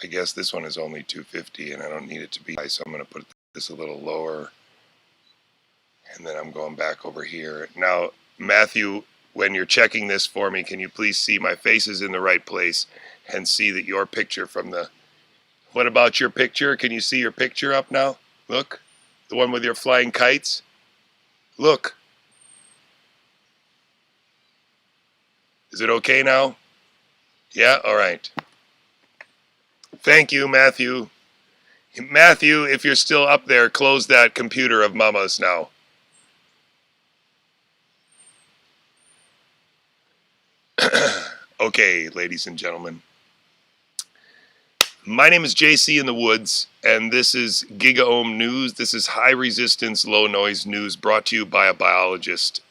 I guess this one is only 250 and I don't need it to be high, so I'm going to put this a little lower. And then I'm going back over here. Now, Matthew, when you're checking this for me, can you please see my face is in the right place and see that your picture from the... What about your picture? Can you see your picture up now? Look. The one with your flying kites? Look. Is it okay now? Yeah? All right. Thank you, Matthew. Matthew, if you're still up there, close that computer of Mama's now. Okay, ladies and gentlemen. My name is JC in the Woods, and this is Giga Ohm News. This is high resistance, low noise news brought to you by a biologist.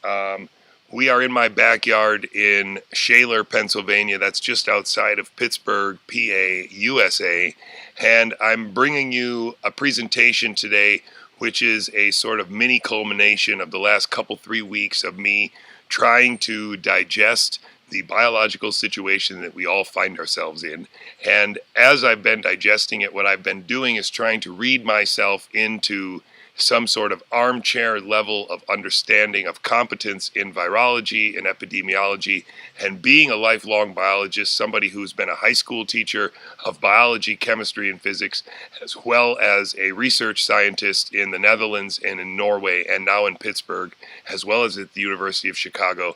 We are in my backyard in Shaler, Pennsylvania. That's just outside of Pittsburgh, PA, USA. And I'm bringing you a presentation today, which is a sort of mini culmination of the last 3 weeks of me trying to digest the biological situation that we all find ourselves in. And as I've been digesting it, what I've been doing is trying to read myself into some sort of armchair level of understanding of competence in virology and epidemiology, and being a lifelong biologist, somebody who's been a high school teacher of biology, chemistry, and physics, as well as a research scientist in the Netherlands and in Norway, and now in Pittsburgh, as well as at the University of Chicago.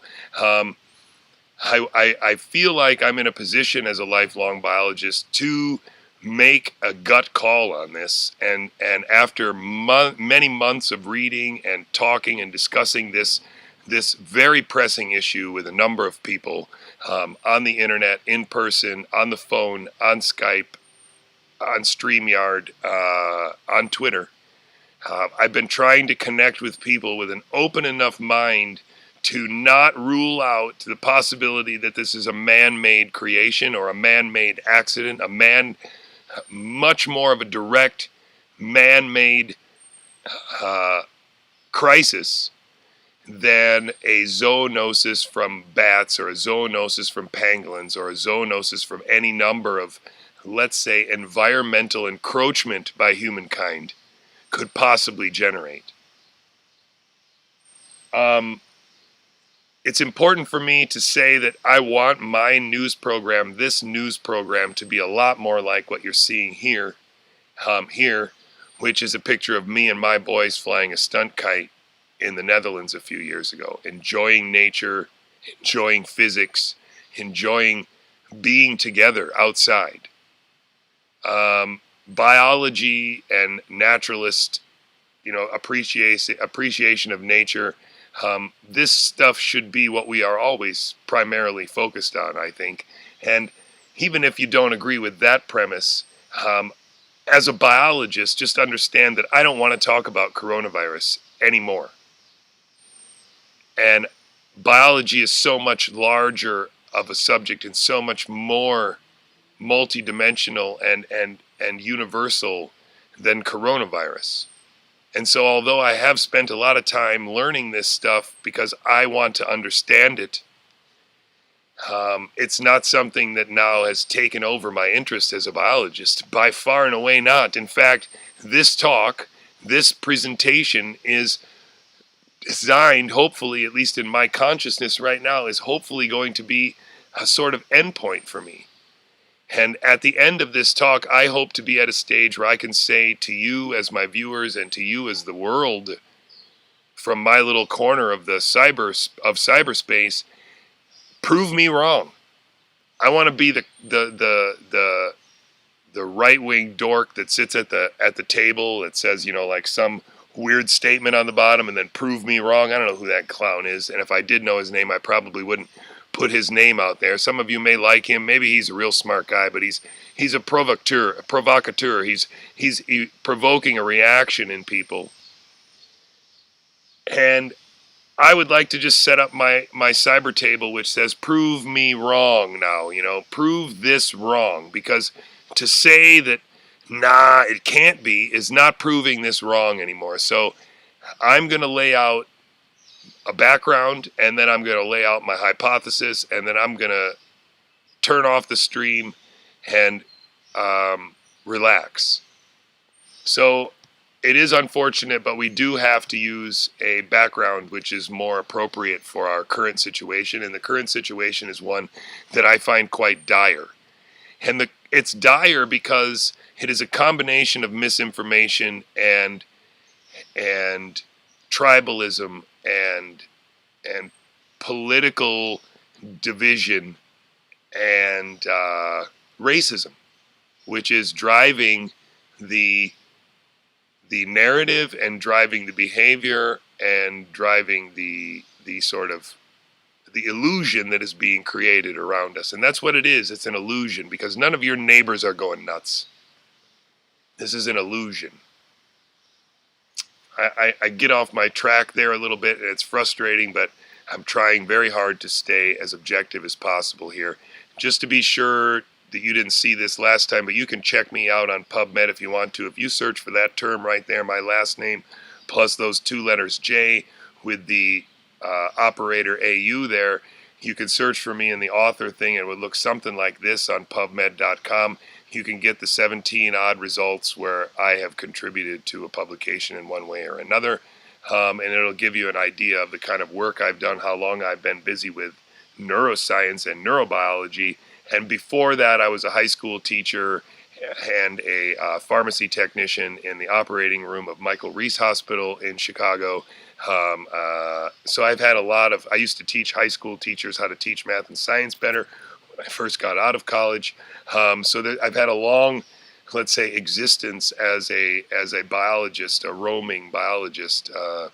I feel like I'm in a position as a lifelong biologist to make a gut call on this, and after many months of reading and talking and discussing this very pressing issue with a number of people on the internet, in person, on the phone, on Skype, on StreamYard, on Twitter, I've been trying to connect with people with an open enough mind to not rule out the possibility that this is a man-made creation or a man-made accident, much more of a direct man-made crisis than a zoonosis from bats or a zoonosis from pangolins or a zoonosis from any number of, let's say, environmental encroachment by humankind could possibly generate. It's important for me to say that I want my news program, this news program, to be a lot more like what you're seeing here, which is a picture of me and my boys flying a stunt kite in the Netherlands a few years ago, enjoying nature, enjoying physics, enjoying being together outside. Biology and naturalist, appreciation of nature. This stuff should be what we are always primarily focused on, I think. And even if you don't agree with that premise, as a biologist, just understand that I don't want to talk about coronavirus anymore. And biology is so much larger of a subject and so much more multidimensional and universal than coronavirus. And so although I have spent a lot of time learning this stuff because I want to understand it, it's not something that now has taken over my interest as a biologist. By far and away not. In fact, this talk, this presentation is designed, hopefully, at least in my consciousness right now, is hopefully going to be a sort of endpoint for me. And at the end of this talk, I hope to be at a stage where I can say to you as my viewers and to you as the world, from my little corner of the cyberspace, prove me wrong. I want to be the right-wing dork that sits at the table that says, like some weird statement on the bottom and then prove me wrong. I don't know who that clown is, and if I did know his name, I probably wouldn't put his name out there. Some of you may like him. Maybe he's a real smart guy, but he's a provocateur. He's provoking a reaction in people. And I would like to just set up my cyber table which says prove me wrong now, prove this wrong, because to say that nah, it can't be is not proving this wrong anymore. So I'm going to lay out a background, and then I'm going to lay out my hypothesis, and then I'm going to turn off the stream and relax. So it is unfortunate, but we do have to use a background which is more appropriate for our current situation. And the current situation is one that I find quite dire. And it's dire because it is a combination of misinformation and tribalism and political division and racism, which is driving the narrative and driving the behavior and driving the sort of the illusion that is being created around us. And that's what it is. It's an illusion, because none of your neighbors are going nuts. This is an illusion. I get off my track there a little bit, and it's frustrating, but I'm trying very hard to stay as objective as possible here. Just to be sure that you didn't see this last time, but you can check me out on PubMed if you want to. If you search for that term right there, my last name, plus those two letters J with the operator AU there, you can search for me in the author thing. It would look something like this on PubMed.com. You can get the 17 odd results where I have contributed to a publication in one way or another, and it'll give you an idea of the kind of work I've done, how long I've been busy with neuroscience and neurobiology. And before that, I was a high school teacher and a pharmacy technician in the operating room of Michael Reese Hospital in Chicago. So I've had I used to teach high school teachers how to teach math and science better when I first got out of college. So I've had a long, let's say, existence as a biologist, a roaming biologist, a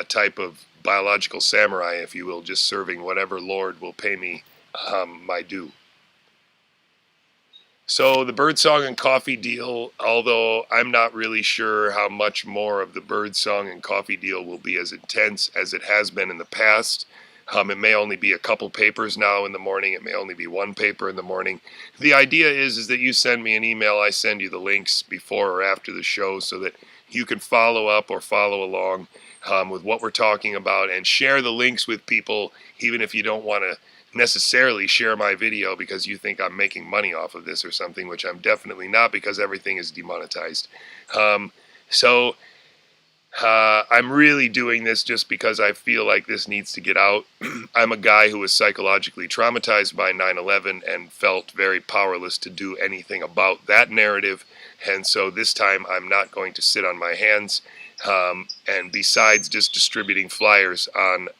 type of biological samurai, if you will, just serving whatever Lord will pay me my due. So the Birdsong and coffee deal, although I'm not really sure how much more of the Birdsong and coffee deal will be as intense as it has been in the past. It may only be a couple papers now in the morning. It may only be one paper in the morning. The idea is that you send me an email. I send you the links before or after the show so that you can follow up or follow along with what we're talking about, and share the links with people, even if you don't want to necessarily share my video because you think I'm making money off of this or something, which I'm definitely not, because everything is demonetized. So I'm really doing this just because I feel like this needs to get out. I'm a guy who was psychologically traumatized by 9/11 and felt very powerless to do anything about that narrative. And so this time I'm not going to sit on my hands. And besides just distributing flyers on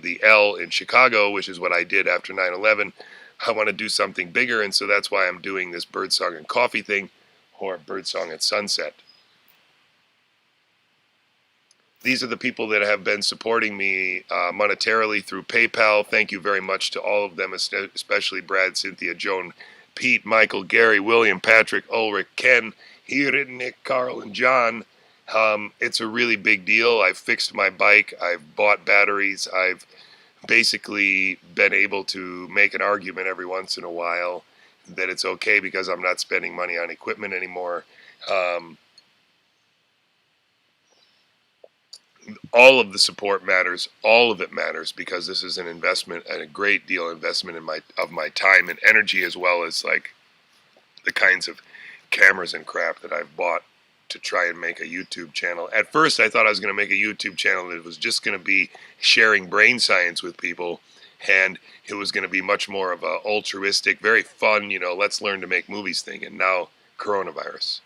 the L in Chicago, which is what I did after 9/11, I want to do something bigger. And so that's why I'm doing this Birdsong and coffee thing, or Birdsong at sunset. These are the people that have been supporting me monetarily through PayPal. Thank you very much to all of them, especially Brad, Cynthia, Joan, Pete, Michael, Gary, William, Patrick, Ulrich, Ken, Hirit, Nick, Carl, and John. It's a really big deal. I've fixed my bike. I've bought batteries. I've basically been able to make an argument every once in a while that it's okay because I'm not spending money on equipment anymore. All of the support matters. All of it matters, because this is an investment, and a great deal of investment of my time and energy, as well as like the kinds of cameras and crap that I've bought to try and make a YouTube channel. At first, I thought I was going to make a YouTube channel that was just going to be sharing brain science with people, and it was going to be much more of a altruistic, very fun, let's learn to make movies thing. And now coronavirus.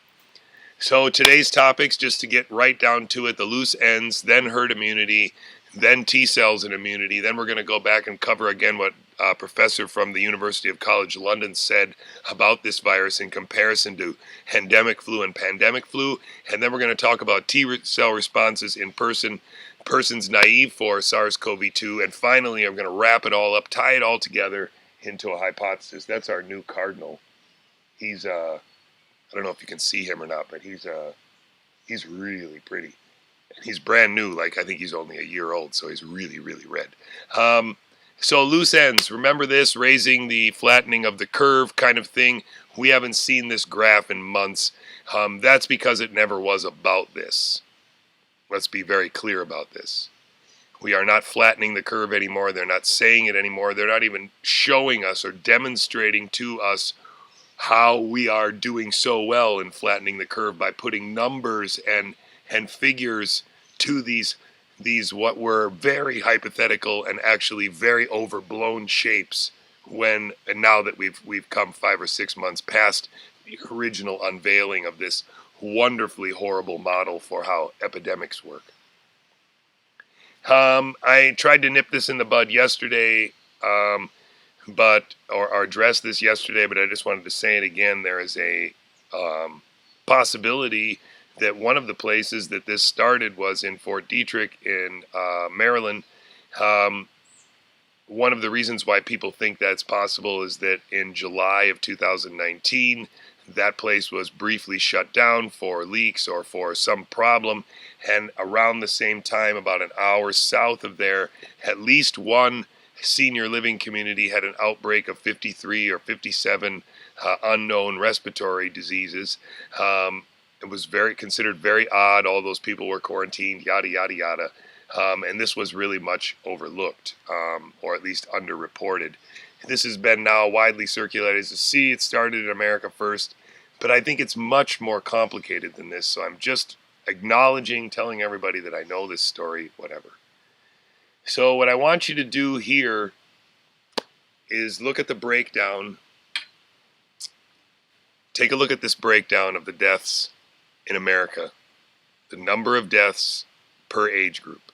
So today's topics, just to get right down to it: the loose ends, then herd immunity, then T cells and immunity. Then we're going to go back and cover again what a professor from the University of College London said about this virus in comparison to endemic flu and pandemic flu. And then we're going to talk about T cell responses in persons naive for SARS-CoV-2. And finally, I'm going to wrap it all up, tie it all together into a hypothesis. That's our new cardinal. He's I don't know if you can see him or not, but he's really pretty. He's brand new. I think he's only a year old, so he's really, really red. So loose ends, remember this, raising the flattening of the curve kind of thing. We haven't seen this graph in months. That's because it never was about this. Let's be very clear about this. We are not flattening the curve anymore. They're not saying it anymore. They're not even showing us or demonstrating to us how we are doing so well in flattening the curve by putting numbers and figures to these what were very hypothetical and actually very overblown shapes and now that we've come 5 or 6 months past the original unveiling of this wonderfully horrible model for how epidemics work. I tried to nip this in the bud yesterday, or address this yesterday, but I just wanted to say it again. There is a possibility that one of the places that this started was in Fort Detrick in Maryland. One of the reasons why people think that's possible is that in July of 2019, that place was briefly shut down for leaks or for some problem, and around the same time, about an hour south of there, at least one senior living community had an outbreak of 53 or 57 unknown respiratory diseases. It was considered very odd. All those people were quarantined, yada, yada, yada. And this was really much overlooked, or at least underreported. This has been now widely circulated as a see. It started in America first, but I think it's much more complicated than this. So I'm just acknowledging, telling everybody that I know this story, whatever. So what I want you to do here is look at the breakdown. Take a look at this breakdown of the deaths in America, the number of deaths per age group.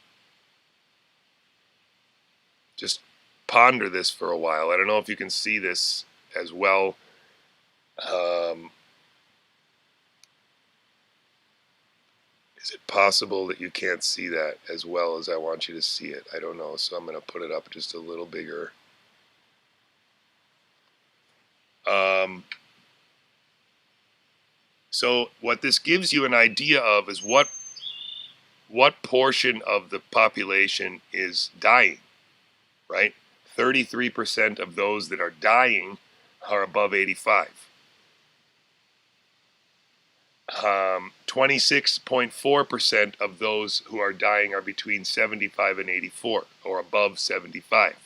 Just ponder this for a while. I don't know if you can see this as well. Is it possible that you can't see that as well as I want you to see it? I don't know, so I'm going to put it up just a little bigger. So what this gives you an idea of is what portion of the population is dying, right? 33% of those that are dying are above 85. 26.4% of those who are dying are between 75 and 84, or above 75.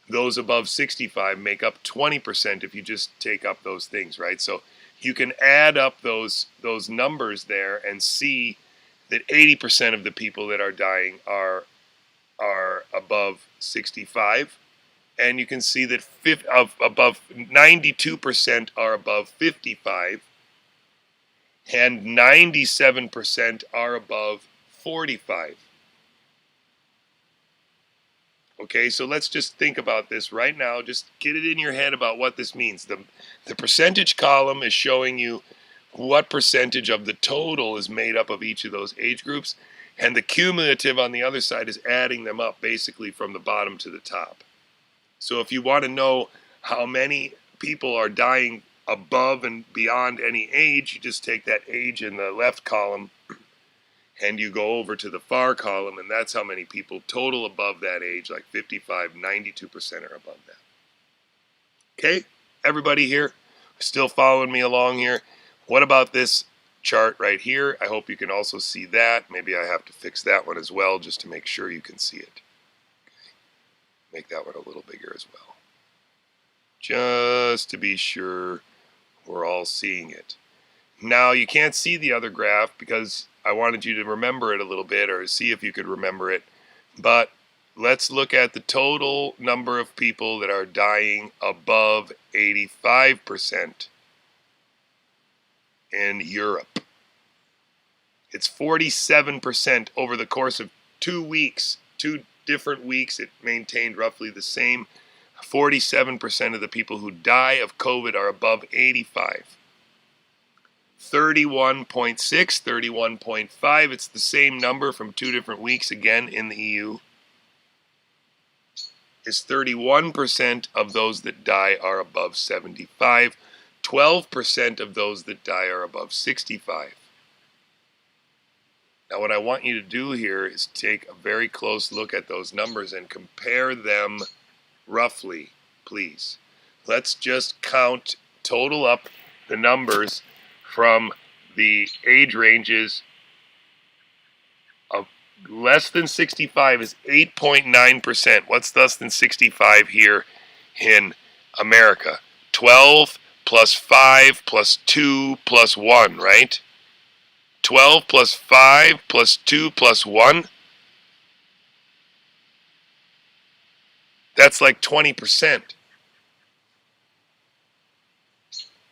Those above 65 make up 20% if you just take up those things, right? So you can add up those numbers there and see that 80% of the people that are dying are above 65, and you can see that above 92% are above 55, and 97% are above 45. Okay, so let's just think about this right now. Just get it in your head about what this means. The percentage column is showing you what percentage of the total is made up of each of those age groups, and the cumulative on the other side is adding them up basically from the bottom to the top. So if you want to know how many people are dying above and beyond any age, you just take that age in the left column and you go over to the far column, and that's how many people total above that age, like 55, 92% are above that. Okay, everybody here still following me along here? What about this chart right here? I hope you can also see that. Maybe I have to fix that one as well just to make sure you can see it. Okay. Make that one a little bigger as well, just to be sure we're all seeing it. Now, you can't see the other graph because I wanted you to remember it a little bit, or see if you could remember it. But let's look at the total number of people that are dying above 85% in Europe. It's 47% over the course of 2 weeks. 2 different weeks, it maintained roughly the same. 47% of the people who die of COVID are above 85. 31.6, 31.5, it's the same number from 2 different weeks, again in the EU, is 31% of those that die are above 75. 12% of those that die are above 65. Now what I want you to do here is take a very close look at those numbers and compare them roughly, please. Let's just total up the numbers from the age ranges of less than 65 is 8.9%. What's less than 65 here in America? 12 plus 5 plus 2 plus 1, right? 12 plus 5 plus 2 plus 1. That's like 20%.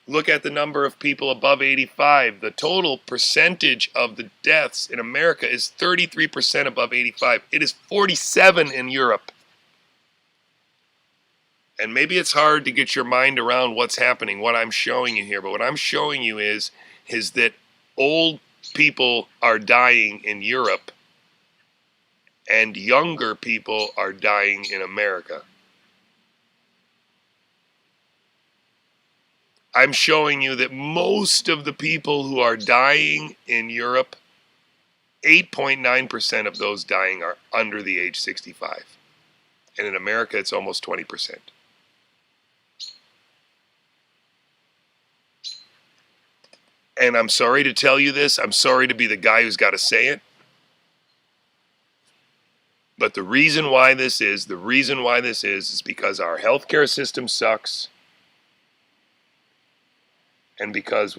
Look at the number of people above 85. The total percentage of the deaths in America is 33% above 85. It is 47 in Europe. And maybe it's hard to get your mind around what's happening, what I'm showing you here. But what I'm showing you is that old people are dying in Europe and younger people are dying in America. I'm showing you that most of the people who are dying in Europe, 8.9% of those dying are under the age 65. And in America, it's almost 20%. And I'm sorry to tell you this. I'm sorry to be the guy who's got to say it. But the reason why this is because our healthcare system sucks. And because,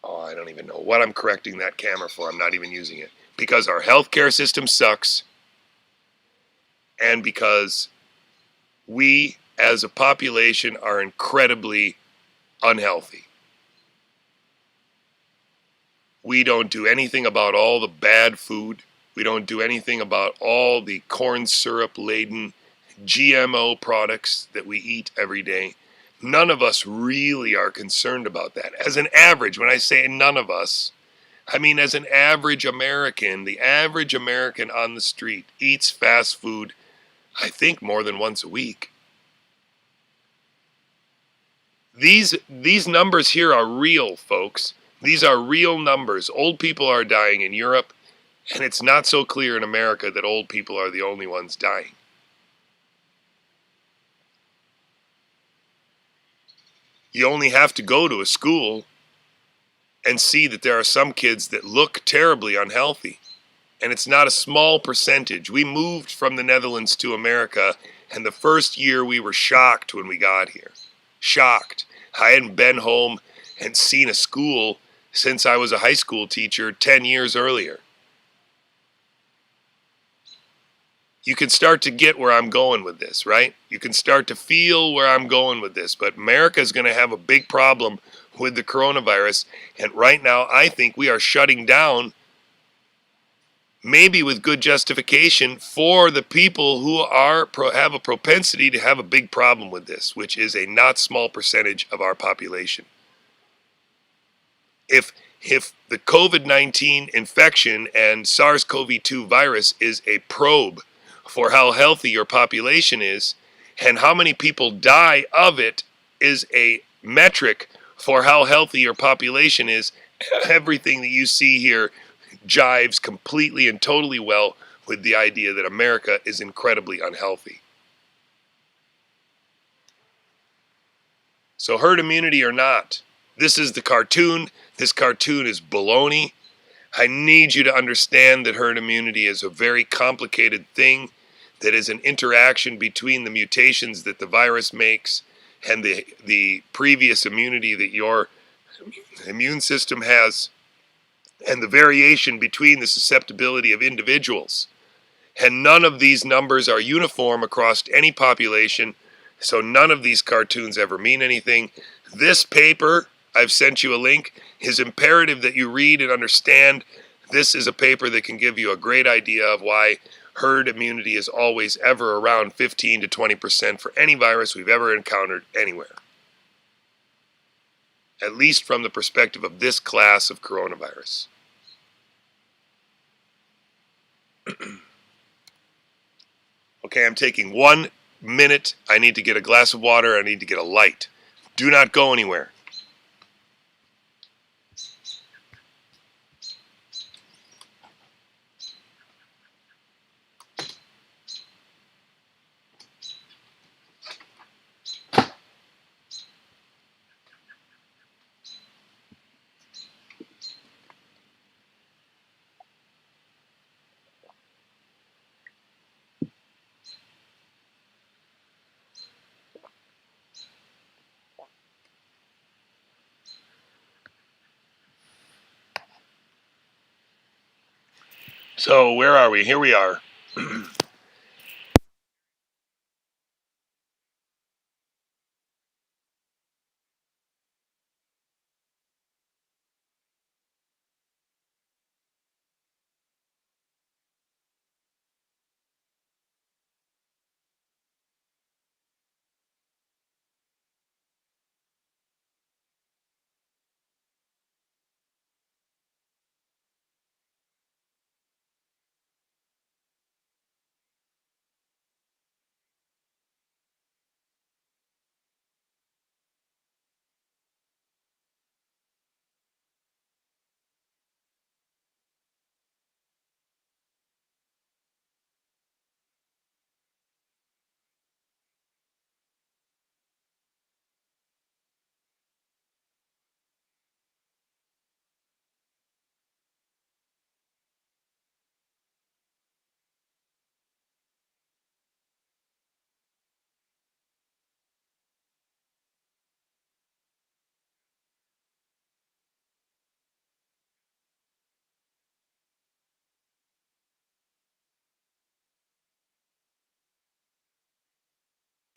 I don't even know what I'm correcting that camera for. I'm not even using it. Because our healthcare system sucks. And because we, as a population, are incredibly unhealthy. We don't do anything about all the bad food. We don't do anything about all the corn syrup-laden GMO products that we eat every day. None of us really are concerned about that. As an average, when I say none of us, I mean as an average American, the average American on the street eats fast food, I think, more than once a week. These numbers here are real, folks. These are real numbers. Old people are dying in Europe, and it's not so clear in America that old people are the only ones dying. You only have to go to a school and see that there are some kids that look terribly unhealthy. And it's not a small percentage. We moved from the Netherlands to America, and the first year we were shocked when we got here. Shocked. I hadn't been home and seen a school since I was a high school teacher 10 years earlier. You can start to get where I'm going with this, right? You can start to feel where I'm going with this. But America is going to have a big problem with the coronavirus. And right now, I think we are shutting down, maybe with good justification, for the people who have a propensity to have a big problem with this, which is a not small percentage of our population. If the COVID-19 infection and SARS-CoV-2 virus is a probe for how healthy your population is, and how many people die of it is a metric for how healthy your population is, everything that you see here jives completely and totally well with the idea that America is incredibly unhealthy. So herd immunity or not, this is the cartoon. This cartoon is baloney. I need you to understand that herd immunity is a very complicated thing that is an interaction between the mutations that the virus makes and the previous immunity that your immune system has, and the variation between the susceptibility of individuals. And none of these numbers are uniform across any population, so none of these cartoons ever mean anything. This paper, I've sent you a link, is imperative that you read and understand. This is a paper that can give you a great idea of why herd immunity is always ever around 15 to 20% for any virus we've ever encountered anywhere. At least from the perspective of this class of coronavirus. Okay, I'm taking 1 minute. I need to get a glass of water. I need to get a light. Do not go anywhere. So where are we? Here we are.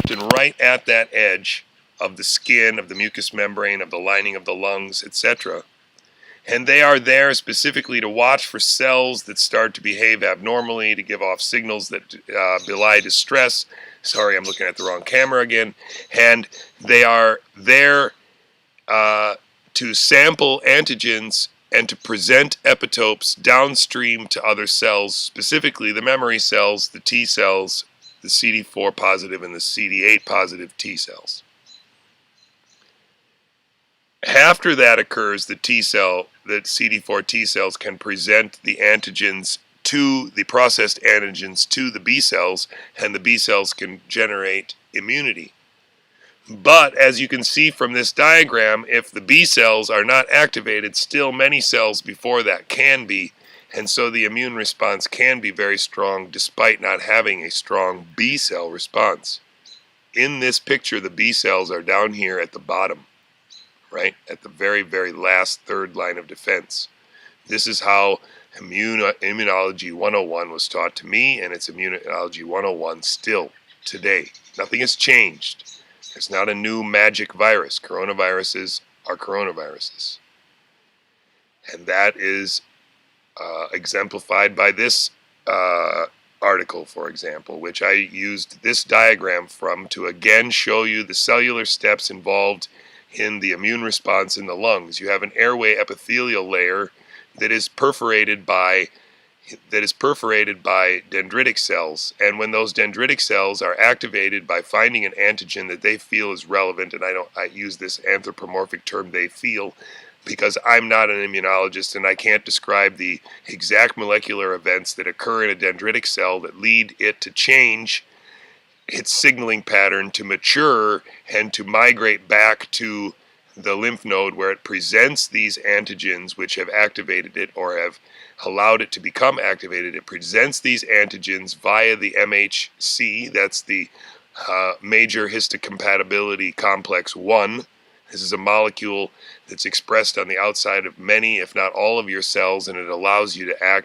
And right at that edge of the skin, of the mucous membrane, of the lining of the lungs, etc. And they are there specifically to watch for cells that start to behave abnormally, to give off signals that belie distress. Sorry, I'm looking at the wrong camera again. And they are there to sample antigens and to present epitopes downstream to other cells, specifically the memory cells, the T cells, the CD4 positive and the CD8 positive T cells. After that occurs, the CD4 T cells can present the antigens to the processed antigens to the B cells, and the B cells can generate immunity. But as you can see from this diagram, if the B cells are not activated, still many cells before that can be, and so the immune response can be very strong despite not having a strong B cell response. In this picture, the B cells are down here at the bottom, right, at the very, very last third line of defense. This is how Immunology 101 was taught to me, and it's Immunology 101 still today. Nothing has changed. It's not a new magic virus. Coronaviruses are coronaviruses. And that is exemplified by this article, for example, which I used this diagram from to again show you the cellular steps involved in the immune response in the lungs. You have an airway epithelial layer that is perforated by dendritic cells, and when those dendritic cells are activated by finding an antigen that they feel is relevant, and I use this anthropomorphic term, they feel, because I'm not an immunologist and I can't describe the exact molecular events that occur in a dendritic cell that lead it to change its signaling pattern, to mature and to migrate back to the lymph node where it presents these antigens which have activated it or have allowed it to become activated. It presents these antigens via the MHC, that's the major histocompatibility complex 1. This is a molecule that's expressed on the outside of many, if not all, of your cells, and it allows you to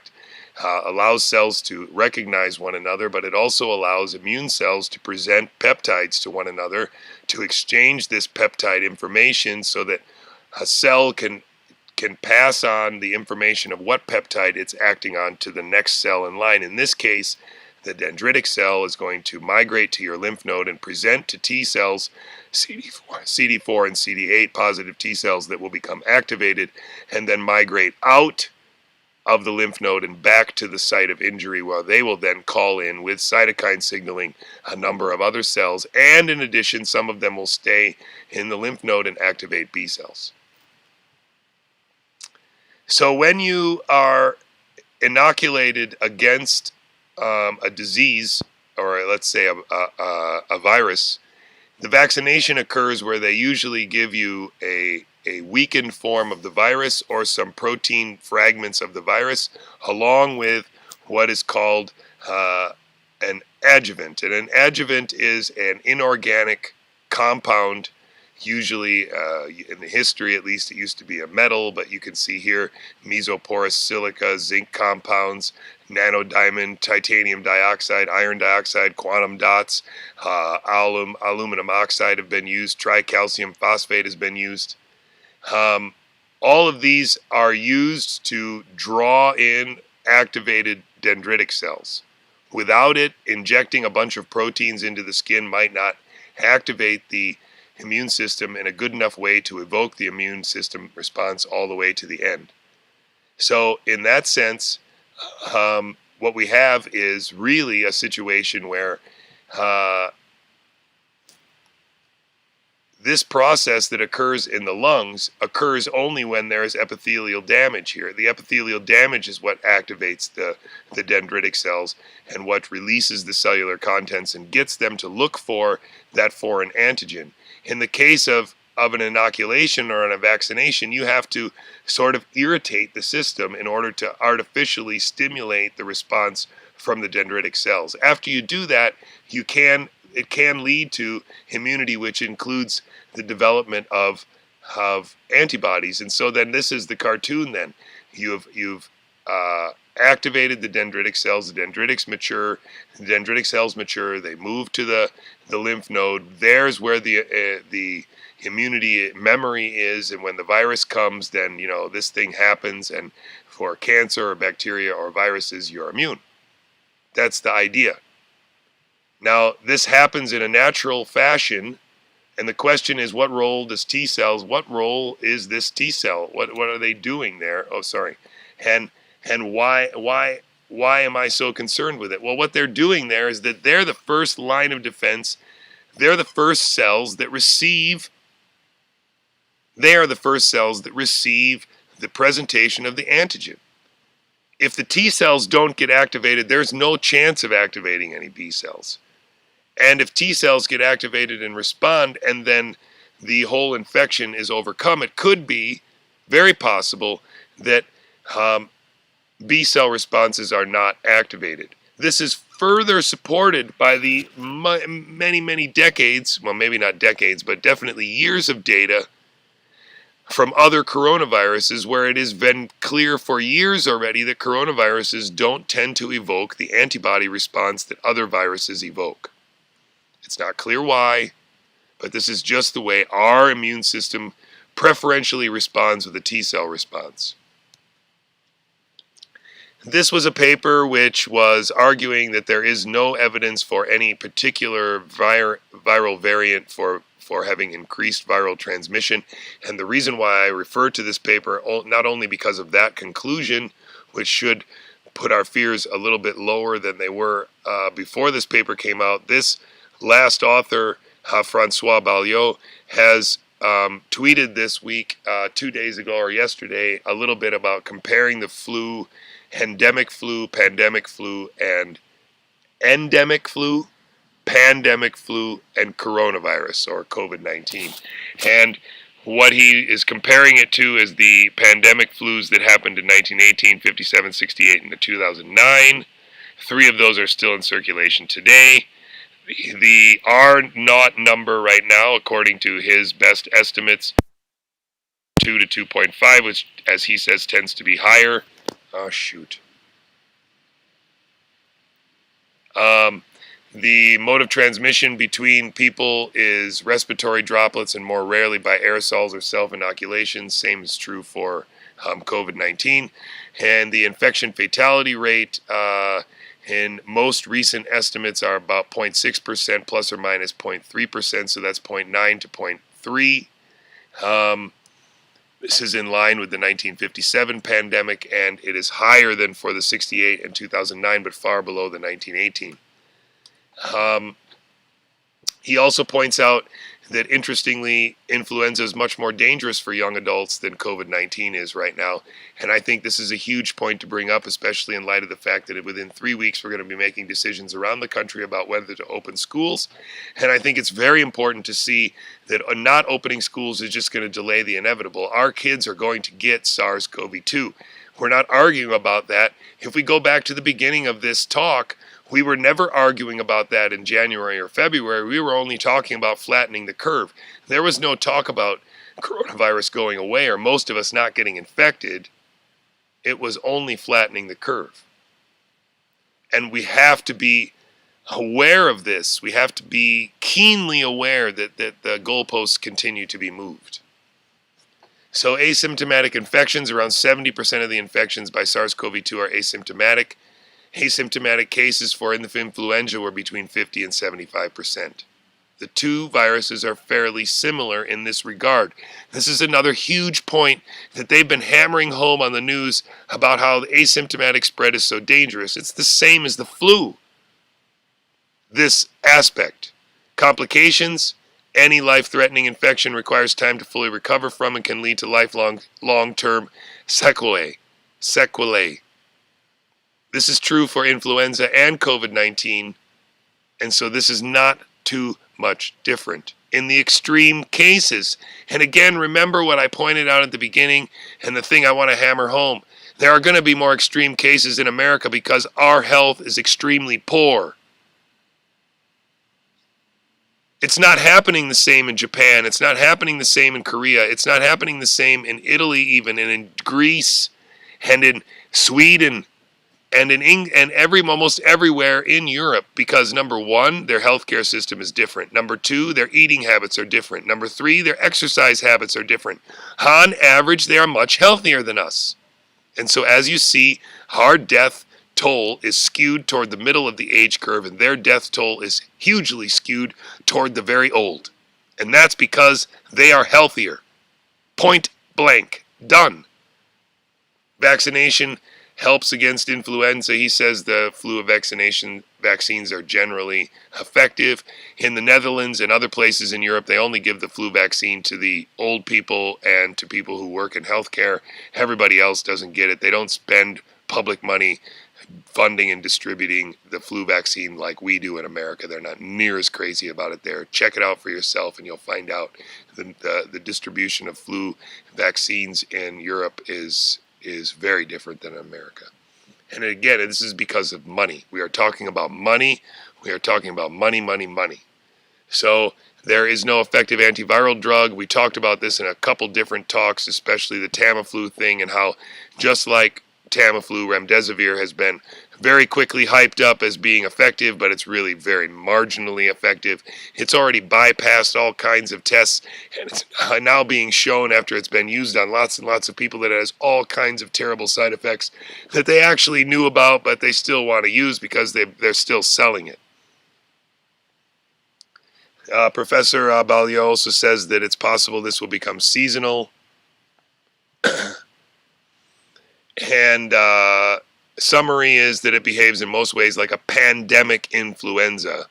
allows cells to recognize one another, but it also allows immune cells to present peptides to one another, to exchange this peptide information so that a cell can pass on the information of what peptide it's acting on to the next cell in line. In this case, the dendritic cell is going to migrate to your lymph node and present to T cells CD4 and CD8 positive T cells that will become activated and then migrate out of the lymph node and back to the site of injury, where they will then call in with cytokine signaling a number of other cells, and in addition, some of them will stay in the lymph node and activate B cells. So when you are inoculated against a disease, or let's say a virus, the vaccination occurs where they usually give you a weakened form of the virus or some protein fragments of the virus, along with what is called an adjuvant. And an adjuvant is an inorganic compound Usually, in the history at least, it used to be a metal, but you can see here mesoporous silica, zinc compounds, nanodiamond, titanium dioxide, iron dioxide, quantum dots, aluminum oxide have been used, tricalcium phosphate has been used. All of these are used to draw in activated dendritic cells. Without it, injecting a bunch of proteins into the skin might not activate the immune system in a good enough way to evoke the immune system response all the way to the end. So in that sense, what we have is really a situation where this process that occurs in the lungs occurs only when there is epithelial damage here. The epithelial damage is what activates the dendritic cells and what releases the cellular contents and gets them to look for that foreign antigen. In the case of an inoculation or a vaccination, you have to sort of irritate the system in order to artificially stimulate the response from the dendritic cells. After you do that, it can lead to immunity, which includes the development of antibodies. And so then this is the cartoon then. You've activated the dendritic cells, the dendritics mature, the dendritic cells mature, they move to the lymph node. There's where the immunity memory is, and when the virus comes, then this thing happens, and for cancer or bacteria or viruses, you're immune. That's the idea. Now, this happens in a natural fashion, and the question is, what role is this T cell? What are they doing there? Oh, sorry. And why am I so concerned with it? Well, what they're doing there is that they're the first line of defense. They're the first cells that receive the presentation of the antigen. If the T cells don't get activated, there's no chance of activating any B cells. And if T cells get activated and respond, and then the whole infection is overcome, it could be very possible that B cell responses are not activated. This is further supported by the many decades, well, maybe not decades, but definitely years of data from other coronaviruses, where it has been clear for years already that coronaviruses don't tend to evoke the antibody response that other viruses evoke. It's not clear why, but this is just the way our immune system preferentially responds with a T cell response. This was a paper which was arguing that there is no evidence for any particular viral variant for having increased viral transmission. And the reason why I refer to this paper, not only because of that conclusion, which should put our fears a little bit lower than they were before this paper came out. This last author, Francois Balliot, has tweeted this week, 2 days ago or yesterday, a little bit about comparing the flu, endemic flu, pandemic flu, and endemic flu, pandemic flu, and coronavirus, or COVID-19. And what he is comparing it to is the pandemic flus that happened in 1918, 57, 68, and 2009. 3 of those are still in circulation today. The R0 number right now, according to his best estimates, 2 to 2.5, which, as he says, tends to be higher. Oh, shoot. The mode of transmission between people is respiratory droplets and more rarely by aerosols or self-inoculation. Same is true for COVID-19. And the infection fatality rate in most recent estimates are about 0.6% plus or minus 0.3%, so that's 0.9 to 0.3. This is in line with the 1957 pandemic, and it is higher than for the 68 and 2009, but far below the 1918. He also points out that, interestingly, influenza is much more dangerous for young adults than COVID-19 is right now. And I think this is a huge point to bring up, especially in light of the fact that within 3 weeks we're going to be making decisions around the country about whether to open schools. And I think it's very important to see that not opening schools is just going to delay the inevitable. Our kids are going to get SARS-CoV-2. We're not arguing about that. If we go back to the beginning of this talk, We were never arguing about that in January or February. We were only talking about flattening the curve. There was no talk about coronavirus going away or most of us not getting infected. It was only flattening the curve. And we have to be aware of this. We have to be keenly aware that the goalposts continue to be moved. So asymptomatic infections, around 70% of the infections by SARS-CoV-2 are asymptomatic. Asymptomatic cases for influenza were between 50 and 75%. The two viruses are fairly similar in this regard. This is another huge point that they've been hammering home on the news about how the asymptomatic spread is so dangerous. It's the same as the flu. This aspect. Complications. Any life-threatening infection requires time to fully recover from and can lead to lifelong, long-term sequelae. This is true for influenza and COVID-19, and so this is not too much different. In the extreme cases, and again, remember what I pointed out at the beginning and the thing I want to hammer home. There are going to be more extreme cases in America because our health is extremely poor. It's not happening the same in Japan. It's not happening the same in Korea. It's not happening the same in Italy even, and in Greece, and in Sweden, and in almost everywhere in Europe, because number one, their healthcare system is different. Number two, their eating habits are different. Number three, their exercise habits are different. On average, they are much healthier than us. And so as you see, our death toll is skewed toward the middle of the age curve, and their death toll is hugely skewed toward the very old. And that's because they are healthier. Point blank. Done. Vaccination helps against influenza. He says the flu vaccination vaccines are generally effective. In the Netherlands and other places in Europe, they only give the flu vaccine to the old people and to people who work in healthcare. Everybody else doesn't get it. They don't spend public money funding and distributing the flu vaccine like we do in America. They're not near as crazy about it there. Check it out for yourself and you'll find out the distribution of flu vaccines in Europe is very different than in America. And again, this is because of money. We are talking about money. We are talking about money, money, money. So there is no effective antiviral drug. We talked about this in a couple different talks, especially the Tamiflu thing, and how just like Tamiflu, remdesivir has been very quickly hyped up as being effective, but it's really very marginally effective. It's already bypassed all kinds of tests, and it's now being shown after it's been used on lots and lots of people that it has all kinds of terrible side effects that they actually knew about, but they still want to use because they're still selling it. Professor Balliot also says that it's possible this will become seasonal. And summary is that it behaves in most ways like a pandemic influenza.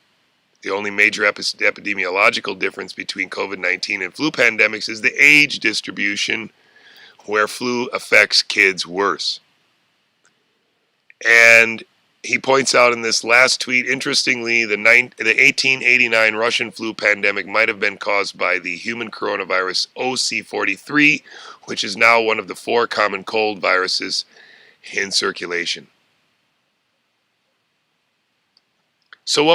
The only major epidemiological difference between COVID-19 and flu pandemics is the age distribution, where flu affects kids worse. And he points out in this last tweet, interestingly, the 1889 Russian flu pandemic might have been caused by the human coronavirus OC43, which is now one of the 4 common cold viruses in circulation. So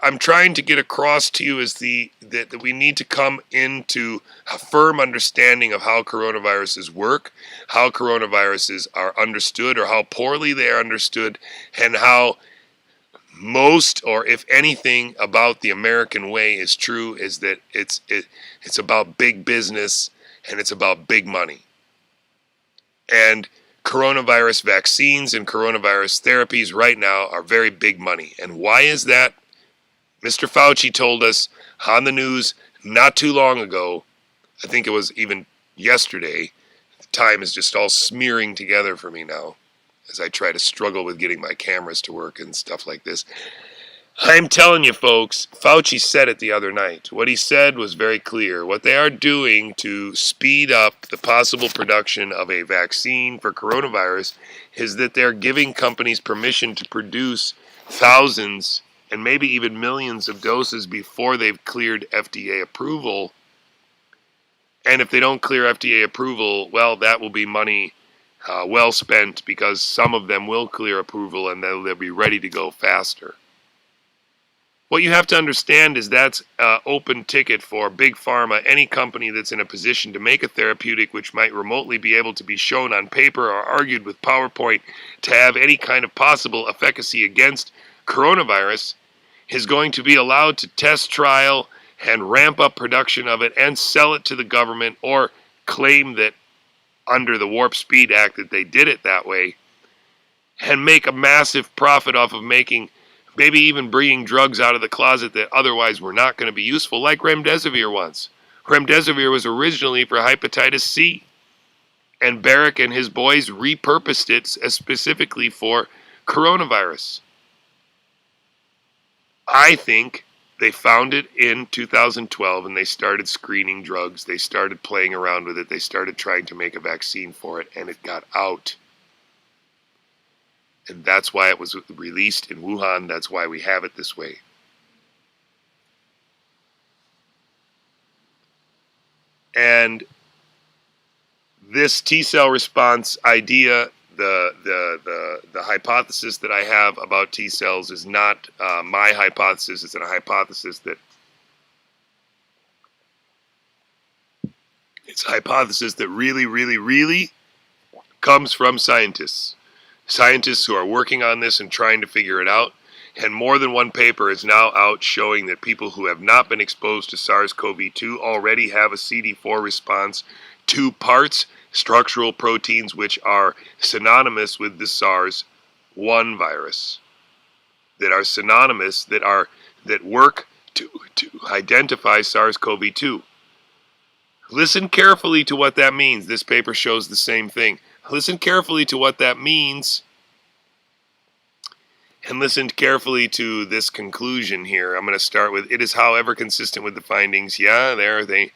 I'm trying to get across to you is that we need to come into a firm understanding of how coronaviruses work, how coronaviruses are understood or how poorly they are understood, and how most or if anything about the American way is true is that it's about big business and it's about big money. And coronavirus vaccines and coronavirus therapies right now are very big money. And why is that? Mr. Fauci told us on the news not too long ago, I think it was even yesterday. The time is just all smearing together for me now as I try to struggle with getting my cameras to work and stuff like this. I'm telling you, folks, Fauci said it the other night. What he said was very clear. What they are doing to speed up the possible production of a vaccine for coronavirus is that they're giving companies permission to produce thousands and maybe even millions of doses before they've cleared FDA approval. And if they don't clear FDA approval, well, that will be money well spent, because some of them will clear approval and they'll be ready to go faster. What you have to understand is that's an open ticket for big pharma, any company that's in a position to make a therapeutic which might remotely be able to be shown on paper or argued with PowerPoint to have any kind of possible efficacy against coronavirus, is going to be allowed to test, trial, and ramp up production of it and sell it to the government, or claim that under the Warp Speed Act that they did it that way, and make a massive profit off of making, maybe even bringing drugs out of the closet that otherwise were not going to be useful, like remdesivir was. Remdesivir was originally for hepatitis C, and Barrick and his boys repurposed it specifically for coronavirus. I think they found it in 2012 and they started screening drugs. They started playing around with it. They started trying to make a vaccine for it, and it got out. And that's why it was released in Wuhan. That's why we have it this way. And this T-cell response idea, the hypothesis that I have about T-cells is not my hypothesis. It's a hypothesis that really comes from scientists. Scientists who are working on this and trying to figure it out. And more than one paper is now out showing that people who have not been exposed to SARS-CoV-2 already have a CD4 response to parts, structural proteins, which are synonymous with the SARS-1 virus, that are synonymous, that work to identify SARS-CoV-2. Listen carefully to what that means. This paper shows the same thing. Listen carefully to what that means, and listen carefully to this conclusion here. I'm going to start with, it is however consistent with the findings. Yeah, there they.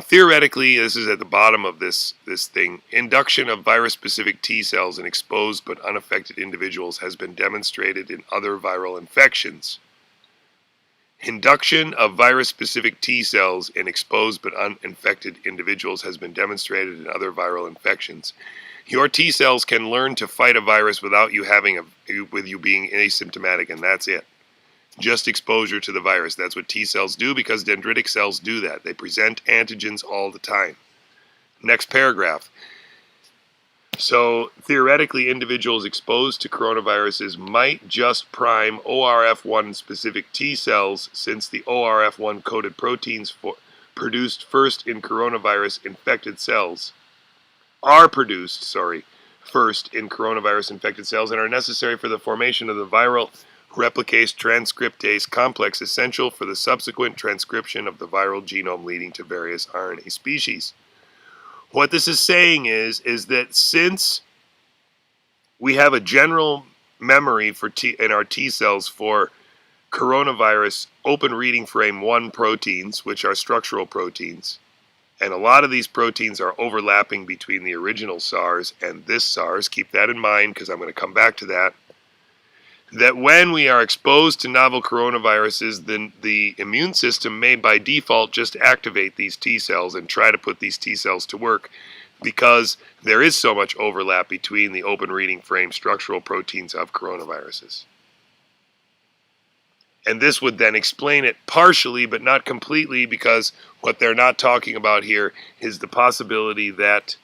Theoretically, this is at the bottom of this thing. Induction of virus-specific T cells in exposed but unaffected individuals has been demonstrated in other viral infections. Induction of virus-specific T cells in exposed but uninfected individuals has been demonstrated in other viral infections. Your T cells can learn to fight a virus without you with you being asymptomatic, and that's it. Just exposure to the virus. That's what T cells do, because dendritic cells do that. They present antigens all the time. Next paragraph. So theoretically, individuals exposed to coronaviruses might just prime ORF1 specific T cells, since the ORF1 coded proteins produced first in coronavirus infected cells are produced, first in coronavirus infected cells and are necessary for the formation of the viral replicase transcriptase complex essential for the subsequent transcription of the viral genome leading to various RNA species. What this is saying is that since we have a general memory in our T cells for coronavirus open reading frame 1 proteins, which are structural proteins, and a lot of these proteins are overlapping between the original SARS and this SARS, keep that in mind because I'm going to come back to that, that when we are exposed to novel coronaviruses, then the immune system may by default just activate these T cells and try to put these T cells to work, because there is so much overlap between the open reading frame structural proteins of coronaviruses. And this would then explain it partially, but not completely, because what they're not talking about here is the possibility that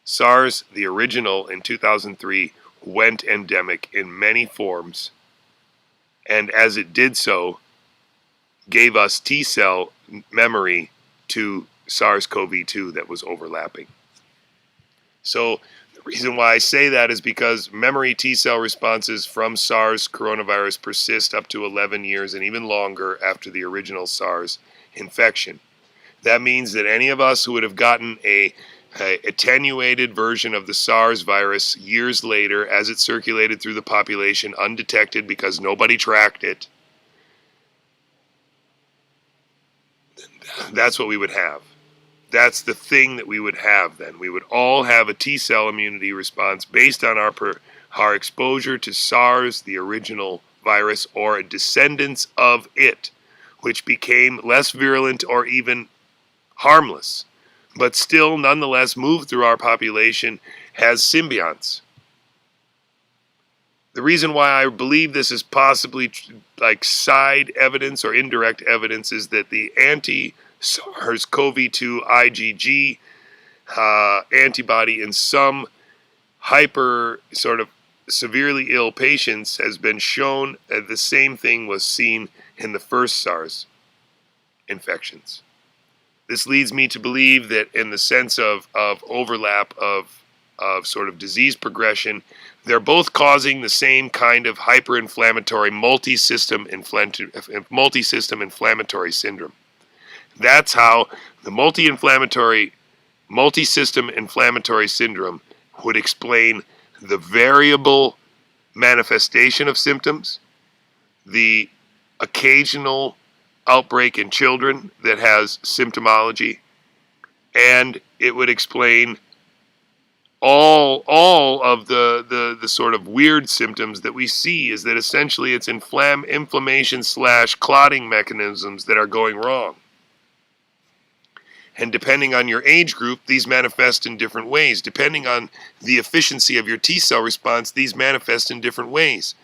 SARS, the original in 2003, went endemic in many forms, and as it did so, gave us T cell memory to SARS-CoV-2 that was overlapping. So the reason why I say that is because memory T cell responses from SARS coronavirus persist up to 11 years and even longer after the original SARS infection. That means that any of us who would have gotten a attenuated version of the SARS virus years later, as it circulated through the population undetected because nobody tracked it, that's what we would have. That's the thing that we would have then. We would all have a T cell immunity response based on our exposure to SARS, the original virus, or a descendants of it, which became less virulent or even harmless. but still nonetheless move through our population as symbionts. The reason why I believe this is possibly like side evidence or indirect evidence is that the anti-SARS-CoV-2 IgG antibody in some hyper sort of severely ill patients has been shown that the same thing was seen in the first SARS infections. This leads me to believe that in the sense of overlap of sort of disease progression, they're both causing the same kind of hyperinflammatory multi-system inflammatory syndrome. That's how the multi-system inflammatory syndrome would explain the variable manifestation of symptoms, the occasional outbreak in children that has symptomology, and it would explain all of the sort of weird symptoms that we see, is that essentially it's inflammation / clotting mechanisms that are going wrong. And depending on your age group, these manifest in different ways. Depending on the efficiency of your T cell response, these manifest in different ways.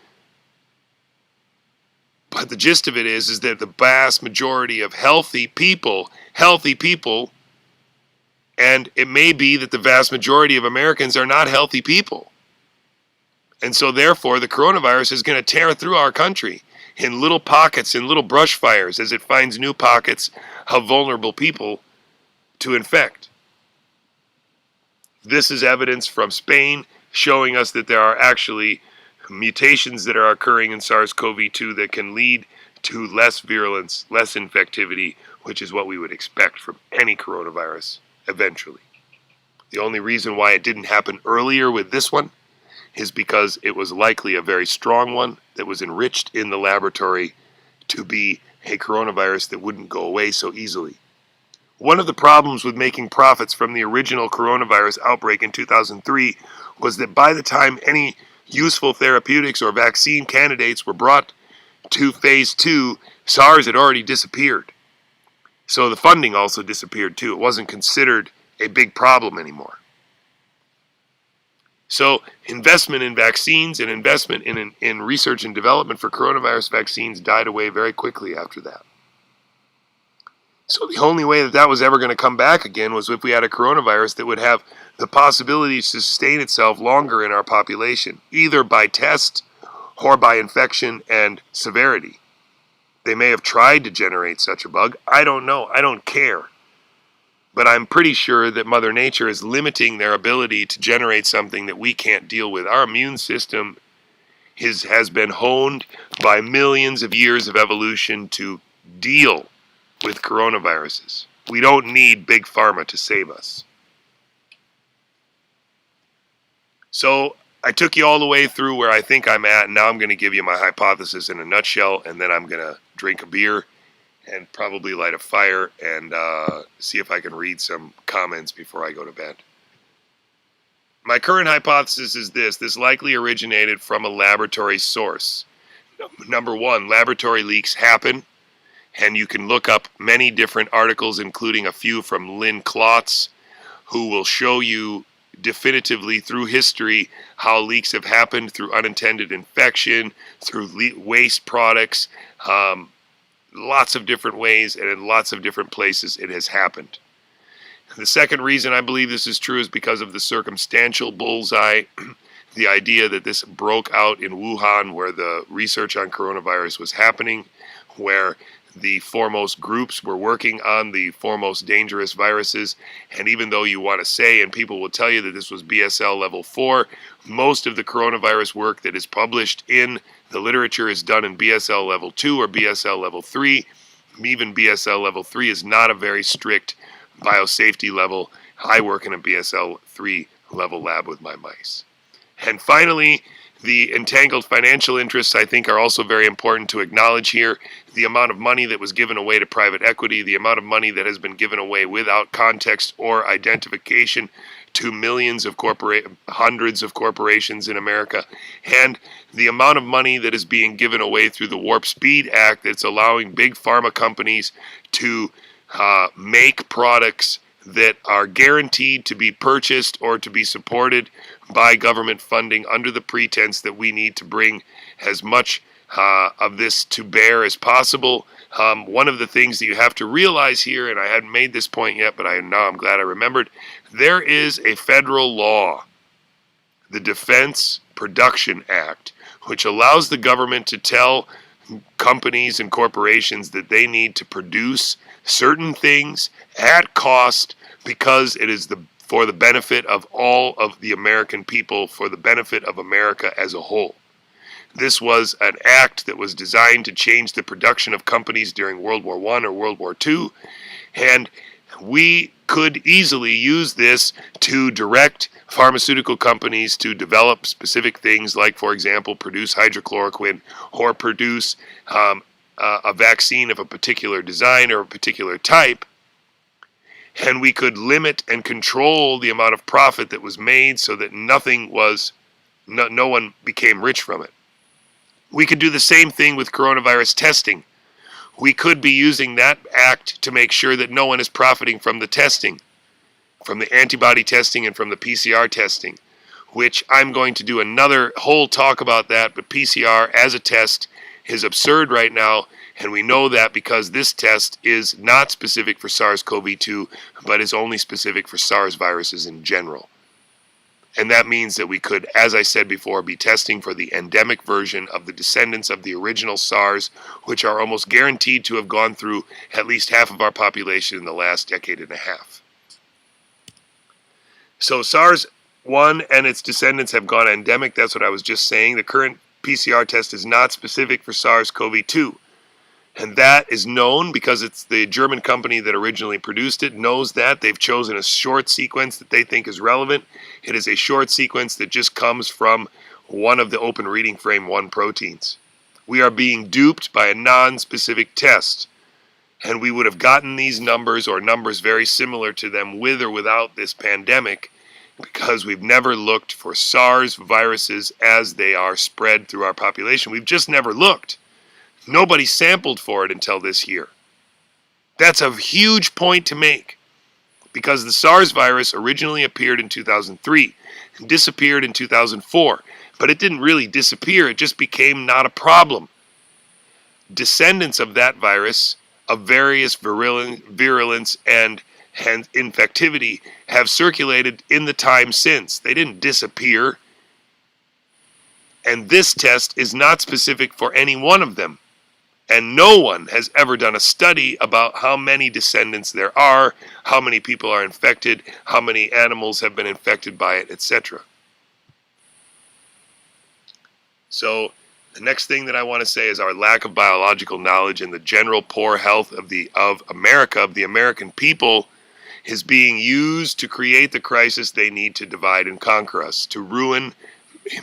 But the gist of it is that the vast majority of healthy people, and it may be that the vast majority of Americans are not healthy people. And so therefore, the coronavirus is going to tear through our country in little pockets, in little brush fires, as it finds new pockets of vulnerable people to infect. This is evidence from Spain showing us that there are actually mutations that are occurring in SARS-CoV-2 that can lead to less virulence, less infectivity, which is what we would expect from any coronavirus eventually. The only reason why it didn't happen earlier with this one is because it was likely a very strong one that was enriched in the laboratory to be a coronavirus that wouldn't go away so easily. One of the problems with making profits from the original coronavirus outbreak in 2003 was that by the time any useful therapeutics or vaccine candidates were brought to phase 2, SARS had already disappeared. So the funding also disappeared too. It wasn't considered a big problem anymore. So investment in vaccines and investment in research and development for coronavirus vaccines died away very quickly after that. So the only way that was ever going to come back again was if we had a coronavirus that would have the possibility to sustain itself longer in our population, either by test or by infection and severity. They may have tried to generate such a bug. I don't know. I don't care. But I'm pretty sure that Mother Nature is limiting their ability to generate something that we can't deal with. Our immune system has been honed by millions of years of evolution to deal with coronaviruses. We don't need Big Pharma to save us. So I took you all the way through where I think I'm at, and now I'm going to give you my hypothesis in a nutshell, and then I'm going to drink a beer and probably light a fire and see if I can read some comments before I go to bed. My current hypothesis is this likely originated from a laboratory source. Number one, laboratory leaks happen, and you can look up many different articles, including a few from Lynn Klotz, who will show you definitively through history how leaks have happened through unintended infection, through waste products, lots of different ways and in lots of different places it has happened. The second reason I believe this is true is because of the circumstantial bullseye, the idea that this broke out in Wuhan, where the research on coronavirus was happening, where the foremost groups were working on the foremost dangerous viruses. And even though you want to say, and people will tell you that this was BSL level 4, most of the coronavirus work that is published in the literature is done in BSL level 2 or BSL level 3. Even BSL level 3 is not a very strict biosafety level. I work in a BSL 3 level lab with my mice. And finally, the entangled financial interests, I think, are also very important to acknowledge here. The amount of money that was given away to private equity, the amount of money that has been given away without context or identification to millions of hundreds of corporations in America, and the amount of money that is being given away through the Warp Speed Act that's allowing big pharma companies to make products that are guaranteed to be purchased or to be supported by government funding under the pretense that we need to bring as much of this to bear as possible. One of the things that you have to realize here, and I hadn't made this point yet, but I'm glad I remembered, there is a federal law, the Defense Production Act, which allows the government to tell companies and corporations that they need to produce certain things at cost because it is for the benefit of all of the American people, for the benefit of America as a whole. This was an act that was designed to change the production of companies during World War I or World War II, and we could easily use this to direct pharmaceutical companies to develop specific things like, for example, produce hydrochloroquine or produce a vaccine of a particular design or a particular type, and we could limit and control the amount of profit that was made so that no one became rich from it. We could do the same thing with coronavirus testing. We could be using that act to make sure that no one is profiting from the testing, from the antibody testing and from the PCR testing, which I'm going to do another whole talk about that, but PCR as a test is absurd right now, and we know that because this test is not specific for SARS-CoV-2, but is only specific for SARS viruses in general. And that means that we could, as I said before, be testing for the endemic version of the descendants of the original SARS, which are almost guaranteed to have gone through at least half of our population in the last decade and a half. So SARS-1 and its descendants have gone endemic. That's what I was just saying. The current PCR test is not specific for SARS-CoV-2. And that is known because it's the German company that originally produced it, knows that. They've chosen a short sequence that they think is relevant. It is a short sequence that just comes from one of the open reading frame 1 proteins. We are being duped by a non-specific test. And we would have gotten these numbers or numbers very similar to them with or without this pandemic because we've never looked for SARS viruses as they are spread through our population. We've just never looked. Nobody sampled for it until this year. That's a huge point to make because the SARS virus originally appeared in 2003 and disappeared in 2004. But it didn't really disappear. It just became not a problem. Descendants of that virus of various virulence and infectivity have circulated in the time since. They didn't disappear. And this test is not specific for any one of them. And no one has ever done a study about how many descendants there are, how many people are infected, how many animals have been infected by it, etc. So the next thing that I want to say is our lack of biological knowledge and the general poor health of America, of the American people, is being used to create the crisis they need to divide and conquer us, to ruin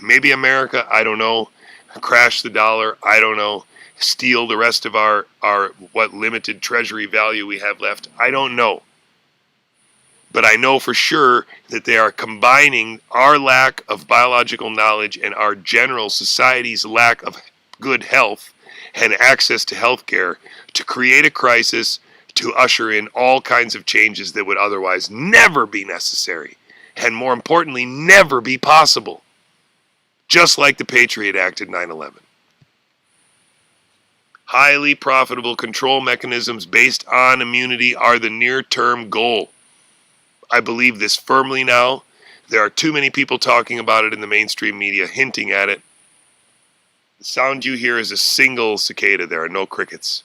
maybe America, I don't know, crash the dollar, I don't know, steal the rest of our what limited treasury value we have left, I don't know. But I know for sure that they are combining our lack of biological knowledge and our general society's lack of good health and access to health care to create a crisis to usher in all kinds of changes that would otherwise never be necessary and, more importantly, never be possible. Just like the Patriot Act in 9/11. Highly profitable control mechanisms based on immunity are the near-term goal. I believe this firmly now. There are too many people talking about it in the mainstream media, hinting at it. The sound you hear is a single cicada. There are no crickets.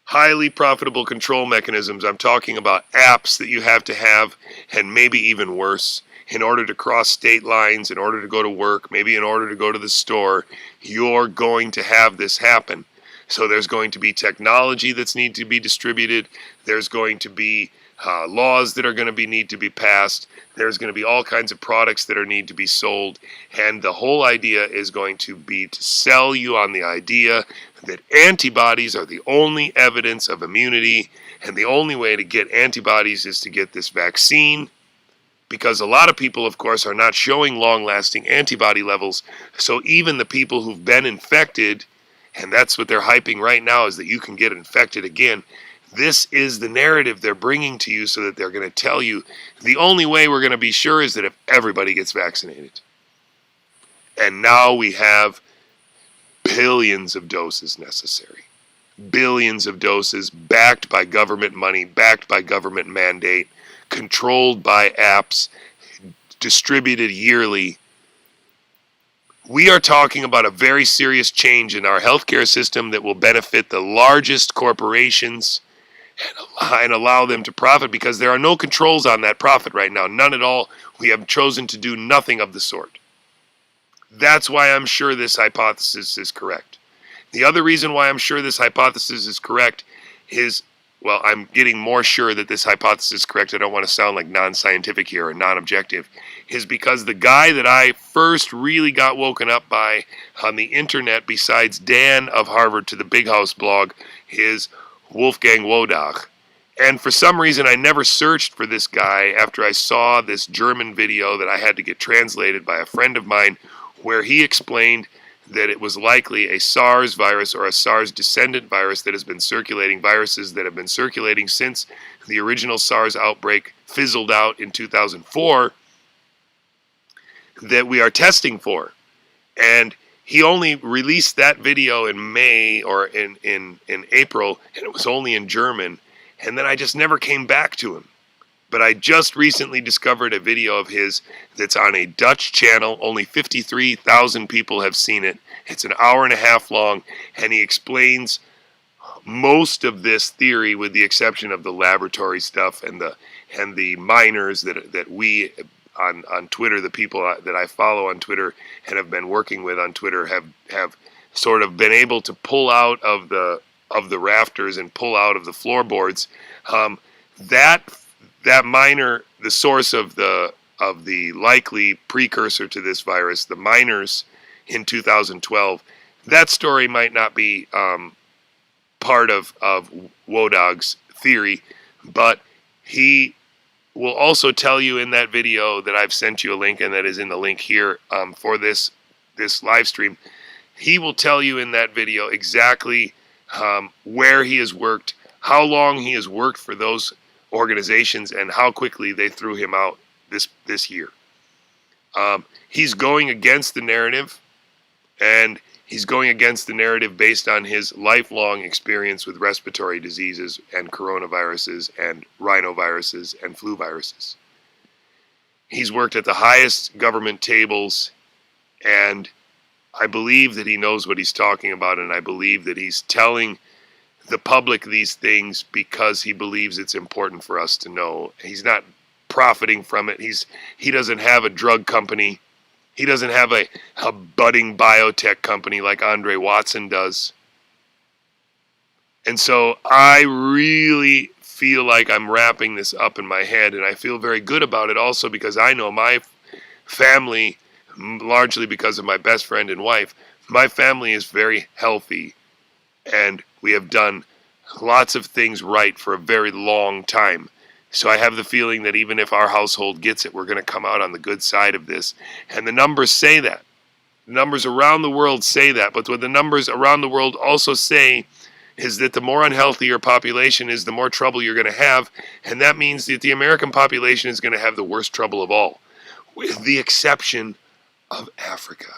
Highly profitable control mechanisms. I'm talking about apps that you have to have, and maybe even worse, in order to cross state lines, in order to go to work, maybe in order to go to the store. You're going to have this happen. So there's going to be technology that's need to be distributed. There's going to be laws that are going to need to be passed. There's going to be all kinds of products that need to be sold. And the whole idea is going to be to sell you on the idea that antibodies are the only evidence of immunity. And the only way to get antibodies is to get this vaccine. Because a lot of people, of course, are not showing long-lasting antibody levels. So even the people who've been infected, and that's what they're hyping right now, is that you can get infected again. This is the narrative they're bringing to you so that they're going to tell you the only way we're going to be sure is that if everybody gets vaccinated. And now we have billions of doses necessary. Billions of doses backed by government money, backed by government mandate, controlled by apps, distributed yearly. We are talking about a very serious change in our healthcare system that will benefit the largest corporations and allow them to profit, because there are no controls on that profit right now. None at all. We have chosen to do nothing of the sort. That's why I'm sure this hypothesis is correct. The other reason why I'm sure this hypothesis is correct is, well, I'm getting more sure that this hypothesis is correct. I don't want to sound like non-scientific here or non-objective, is because the guy that I first really got woken up by on the internet, besides Dan of Harvard to the Big House blog, is Wolfgang Wodarg. And for some reason, I never searched for this guy after I saw this German video that I had to get translated by a friend of mine, where he explained that it was likely a SARS virus or a SARS descendant virus that has been circulating, viruses that have been circulating since the original SARS outbreak fizzled out in 2004, that we are testing for. And he only released that video in May or in April, and it was only in German. And then I just never came back to him. But I just recently discovered a video of his that's on a Dutch channel. Only 53,000 people have seen it. It's an hour and a half long, and he explains most of this theory, with the exception of the laboratory stuff and the minors that we on Twitter, the people that I follow on Twitter and have been working with on Twitter, have sort of been able to pull out of the rafters and pull out of the floorboards. That minor, the source of the likely precursor to this virus, the miners in 2012, that story might not be part of Wodarg's theory, but he will also tell you in that video that I've sent you a link, and that is in the link here for this live stream. He will tell you in that video exactly where he has worked, how long he has worked for those organizations, and how quickly they threw him out this year. He's going against the narrative, and he's going against the narrative based on his lifelong experience with respiratory diseases and coronaviruses and rhinoviruses and flu viruses. He's worked at the highest government tables, and I believe that he knows what he's talking about, and I believe that he's telling the public these things because he believes it's important for us to know. He's not profiting from it. He doesn't have a drug company. He doesn't have a budding biotech company like Andre Watson does. And so I really feel like I'm wrapping this up in my head, and I feel very good about it also because I know my family, largely because of my best friend and wife, my family is very healthy, and we have done lots of things right for a very long time. So I have the feeling that even if our household gets it, we're going to come out on the good side of this. And the numbers say that. The numbers around the world say that. But what the numbers around the world also say is that the more unhealthy your population is, the more trouble you're going to have. And that means that the American population is going to have the worst trouble of all, with the exception of Africa.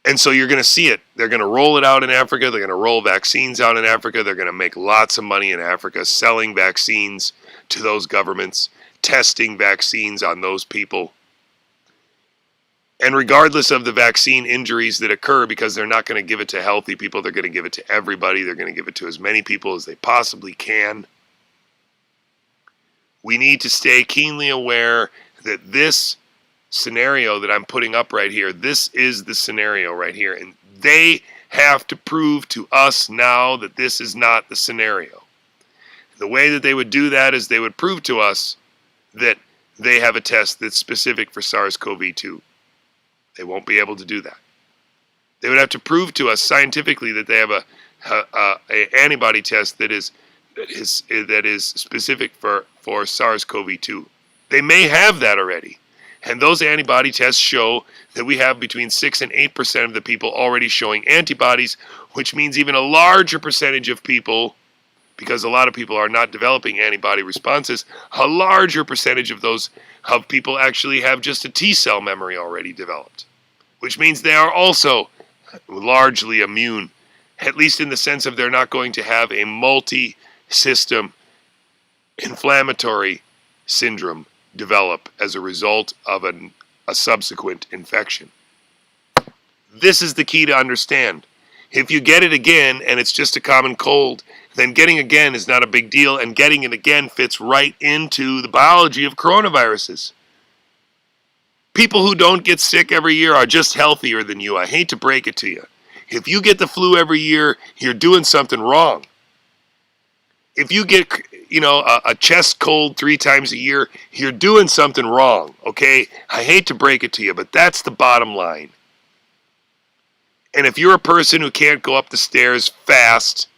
And so you're going to see it. They're going to roll it out in Africa. They're going to roll vaccines out in Africa. They're going to make lots of money in Africa selling vaccines to those governments, testing vaccines on those people. And regardless of the vaccine injuries that occur, because they're not going to give it to healthy people, they're going to give it to everybody. They're going to give it to as many people as they possibly can. We need to stay keenly aware that this scenario that I'm putting up right here, this is the scenario right here, and they have to prove to us now that this is not the scenario. The way that they would do that is they would prove to us that they have a test that's specific for SARS-CoV-2. They won't be able to do that. They would have to prove to us scientifically that they have a antibody test that is specific for SARS-CoV-2. They may have that already. And those antibody tests show that we have between 6 and 8% of the people already showing antibodies, which means even a larger percentage of people, because a lot of people are not developing antibody responses, a larger percentage of those people actually have just a T cell memory already developed, which means they are also largely immune, at least in the sense of they're not going to have a multi-system inflammatory syndrome develop as a result of a subsequent infection. This is the key to understand. If you get it again and it's just a common cold, then getting again is not a big deal, and getting it again fits right into the biology of coronaviruses. People who don't get sick every year are just healthier than you. I hate to break it to you. If you get the flu every year, you're doing something wrong. If you get, a chest cold 3 times a year, you're doing something wrong, okay? I hate to break it to you, but that's the bottom line. And if you're a person who can't go up the stairs fast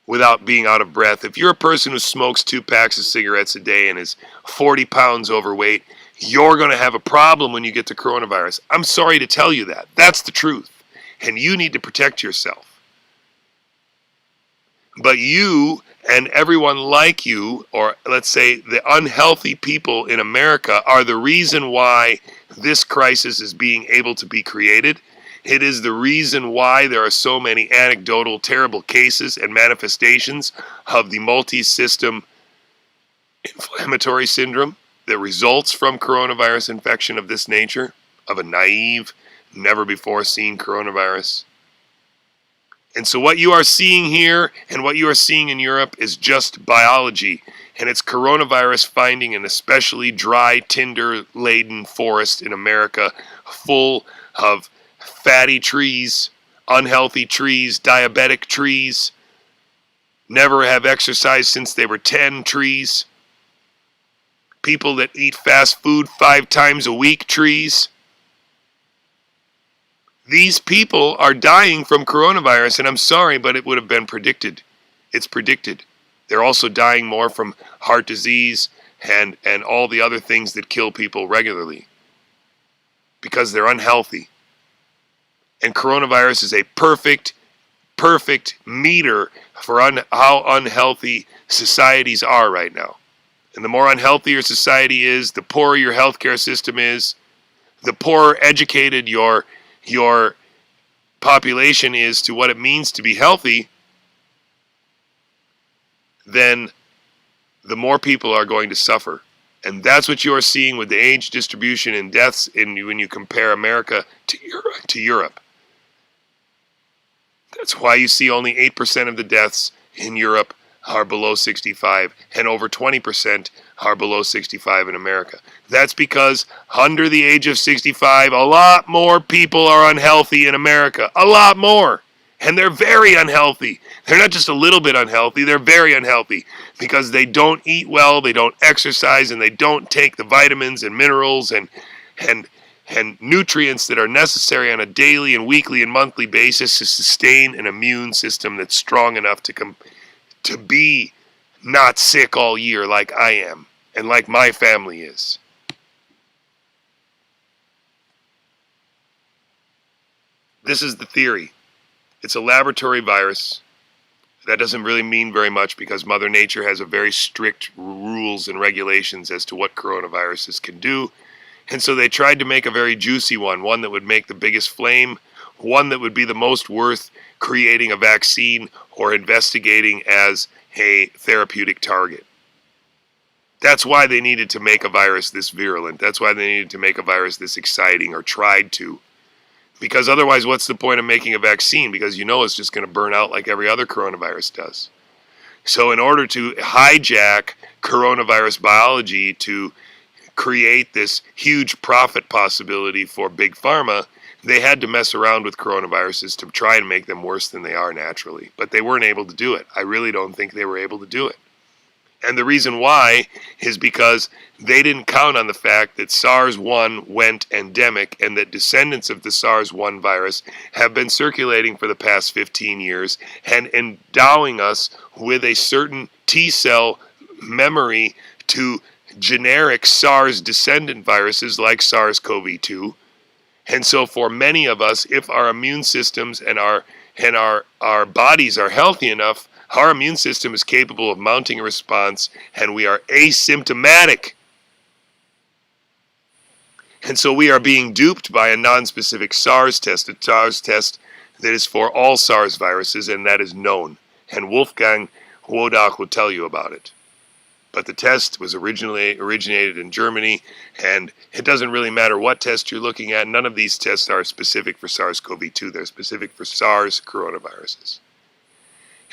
without being out of breath, if you're a person who smokes 2 packs of cigarettes a day and is 40 pounds overweight, you're going to have a problem when you get to coronavirus. I'm sorry to tell you that. That's the truth. And you need to protect yourself. But you and everyone like you, or let's say the unhealthy people in America, are the reason why this crisis is being able to be created. It is the reason why there are so many anecdotal, terrible cases and manifestations of the multi-system inflammatory syndrome that results from coronavirus infection of this nature, of a naive, never-before-seen coronavirus. And so what you are seeing here and what you are seeing in Europe is just biology. And it's coronavirus finding an especially dry, tinder-laden forest in America full of fatty trees, unhealthy trees, diabetic trees, never have exercised since they were 10 trees, people that eat fast food 5 times a week trees. These people are dying from coronavirus, and I'm sorry, but it would have been predicted. It's predicted. They're also dying more from heart disease and all the other things that kill people regularly because they're unhealthy. And coronavirus is a perfect meter for how unhealthy societies are right now. And the more unhealthy your society is, the poorer your healthcare system is, the poorer educated your population is to what it means to be healthy, then the more people are going to suffer. And that's what you are seeing with the age distribution and deaths when you compare America to Europe. That's why you see only 8% of the deaths in Europe are below 65, and over 20% are below 65 in America. That's because under the age of 65, a lot more people are unhealthy in America. A lot more. And they're very unhealthy. They're not just a little bit unhealthy, they're very unhealthy because they don't eat well, they don't exercise, and they don't take the vitamins and minerals and nutrients that are necessary on a daily and weekly and monthly basis to sustain an immune system that's strong enough to be not sick all year like I am and like my family is. This is the theory. It's a laboratory virus. That doesn't really mean very much because Mother Nature has a very strict rules and regulations as to what coronaviruses can do. And so they tried to make a very juicy one that would make the biggest flame, one that would be the most worth creating a vaccine or investigating as a therapeutic target. That's why they needed to make a virus this virulent. That's why they needed to make a virus this exciting, or tried to. Because otherwise, what's the point of making a vaccine? Because it's just going to burn out like every other coronavirus does. So in order to hijack coronavirus biology to create this huge profit possibility for Big Pharma, they had to mess around with coronaviruses to try and make them worse than they are naturally. But they weren't able to do it. I really don't think they were able to do it. And the reason why is because they didn't count on the fact that SARS-1 went endemic and that descendants of the SARS-1 virus have been circulating for the past 15 years and endowing us with a certain T-cell memory to generic SARS descendant viruses like SARS-CoV-2. And so for many of us, if our immune systems and our bodies are healthy enough, our immune system is capable of mounting a response, and we are asymptomatic. And so we are being duped by a non-specific SARS test, a SARS test that is for all SARS viruses, and that is known. And Wolfgang Wodarg will tell you about it. But the test was originated in Germany, and it doesn't really matter what test you're looking at. None of these tests are specific for SARS-CoV-2. They're specific for SARS coronaviruses.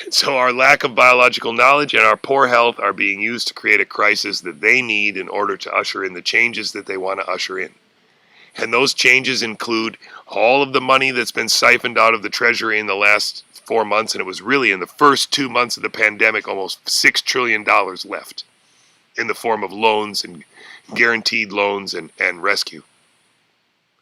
And so our lack of biological knowledge and our poor health are being used to create a crisis that they need in order to usher in the changes that they want to usher in. And those changes include all of the money that's been siphoned out of the Treasury in the last 4 months, and it was really in the first 2 months of the pandemic, almost $6 trillion left in the form of loans and guaranteed loans and rescue.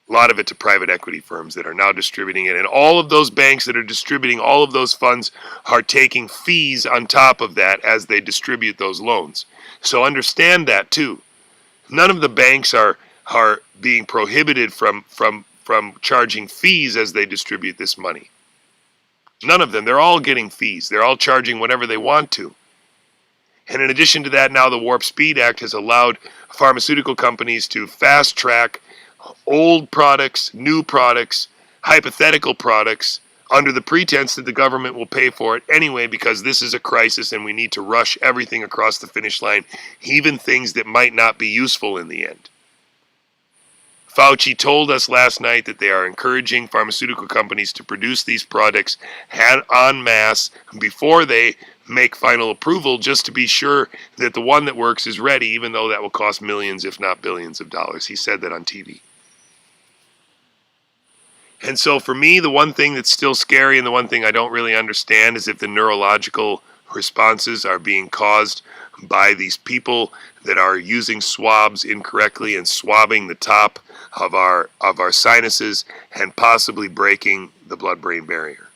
A lot of it to private equity firms that are now distributing it. And all of those banks that are distributing all of those funds are taking fees on top of that as they distribute those loans. So understand that too. None of the banks are being prohibited from charging fees as they distribute this money. None of them. They're all getting fees. They're all charging whatever they want to. And in addition to that, now the Warp Speed Act has allowed pharmaceutical companies to fast track old products, new products, hypothetical products, under the pretense that the government will pay for it anyway because this is a crisis and we need to rush everything across the finish line, even things that might not be useful in the end. Fauci told us last night that they are encouraging pharmaceutical companies to produce these products en masse before they make final approval, just to be sure that the one that works is ready, even though that will cost millions, if not billions of dollars. He said that on TV. And so for me, the one thing that's still scary and the one thing I don't really understand is if the neurological responses are being caused by these people that are using swabs incorrectly and swabbing the top of our sinuses and possibly breaking the blood-brain barrier.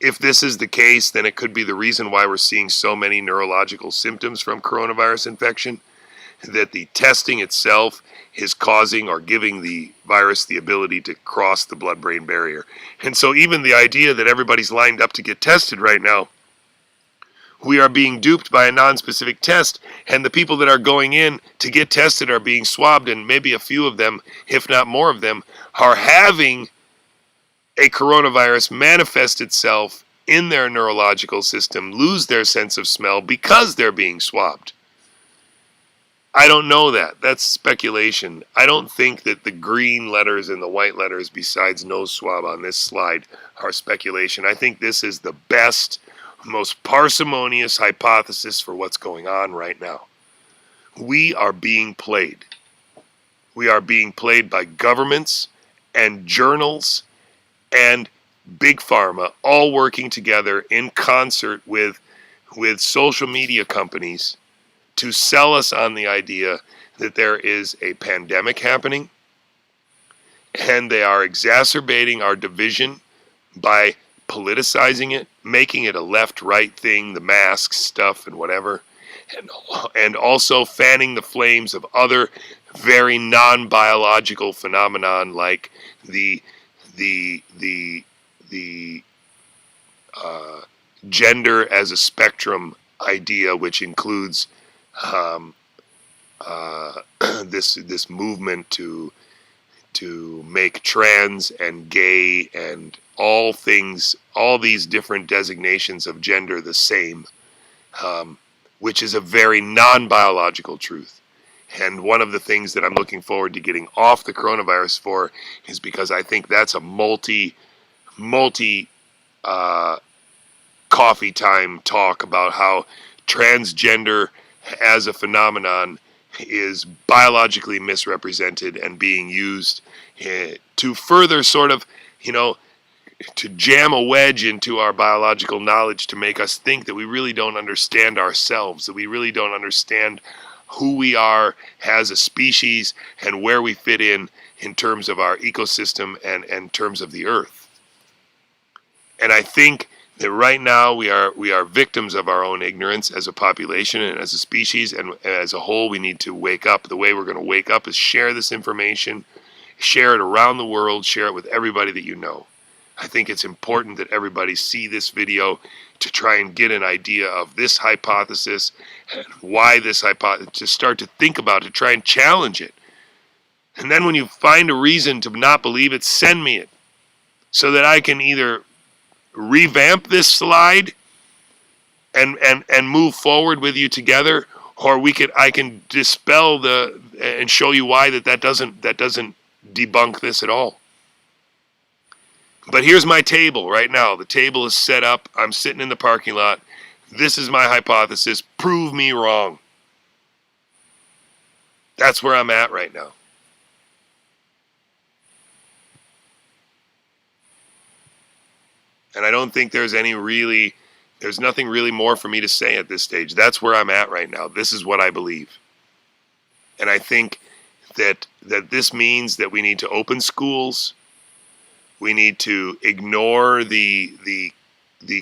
If this is the case, then it could be the reason why we're seeing so many neurological symptoms from coronavirus infection, that the testing itself is causing or giving the virus the ability to cross the blood-brain barrier. And so even the idea that everybody's lined up to get tested right now, we are being duped by a non-specific test, and the people that are going in to get tested are being swabbed, and maybe a few of them, if not more of them, are having a coronavirus manifest itself in their neurological system, lose their sense of smell because they're being swabbed. I don't know that. That's speculation. I don't think that the green letters and the white letters besides nose swab on this slide are speculation. I think this is the best, most parsimonious hypothesis for what's going on right now. We are being played. We are being played by governments and journals and big pharma, all working together in concert with social media companies to sell us on the idea that there is a pandemic happening, and they are exacerbating our division by politicizing it, making it a left-right thing, the masks stuff and whatever, and also fanning the flames of other very non-biological phenomenon like the gender as a spectrum idea, which includes this movement to make trans and gay and all these different designations of gender the same, which is a very non-biological truth. And one of the things that I'm looking forward to getting off the coronavirus for is because I think that's a multi coffee time talk about how transgender as a phenomenon is biologically misrepresented and being used to further sort of, to jam a wedge into our biological knowledge to make us think that we really don't understand ourselves, that we really don't understand who we are as a species and where we fit in terms of our ecosystem and in terms of the earth. And I think that right now we are victims of our own ignorance as a population and as a species, and as a whole we need to wake up. The way we're going to wake up is share this information, share it around the world, share it with everybody that you know. I think it's important that everybody see this video to try and get an idea of this hypothesis and why this hypothesis, to start to think about it, try and challenge it. And then when you find a reason to not believe it, send me it so that I can either revamp this slide and move forward with you together, or I can dispel and show you why that doesn't debunk this at all. But here's my table right now. The table is set up. I'm sitting in the parking lot. This is my hypothesis. Prove me wrong. That's where I'm at right now. And I don't think there's nothing really more for me to say at this stage. That's where I'm at right now. This is what I believe. And I think that this means that we need to open schools. We need to ignore the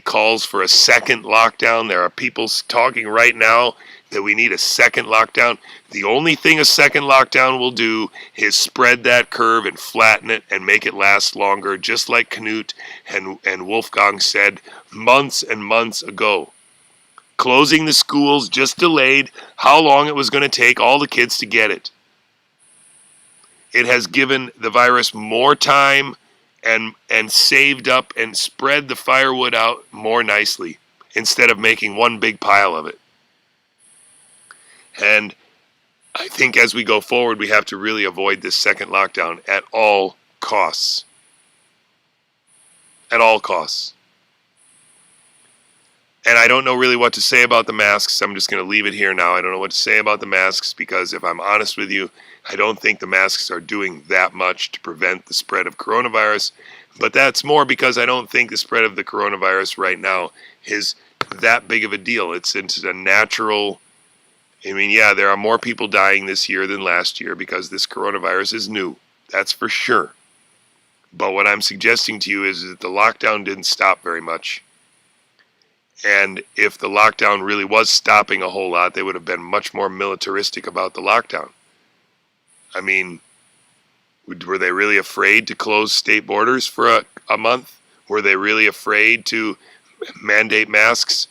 calls for a second lockdown. There are people talking right now that we need a second lockdown. The only thing a second lockdown will do is spread that curve and flatten it and make it last longer, just like Knut and Wolfgang said months and months ago. Closing the schools just delayed how long it was going to take all the kids to get it. It has given the virus more time and saved up and spread the firewood out more nicely instead of making one big pile of it. And I think as we go forward, we have to really avoid this second lockdown at all costs. At all costs. And I don't know really what to say about the masks. I'm just going to leave it here now. I don't know what to say about the masks because if I'm honest with you, I don't think the masks are doing that much to prevent the spread of coronavirus. But that's more because I don't think the spread of the coronavirus right now is that big of a deal. It's a natural... I mean, yeah, there are more people dying this year than last year because this coronavirus is new. That's for sure. But what I'm suggesting to you is that the lockdown didn't stop very much. And if the lockdown really was stopping a whole lot, they would have been much more militaristic about the lockdown. I mean, were they really afraid to close state borders for a month? Were they really afraid to mandate masks?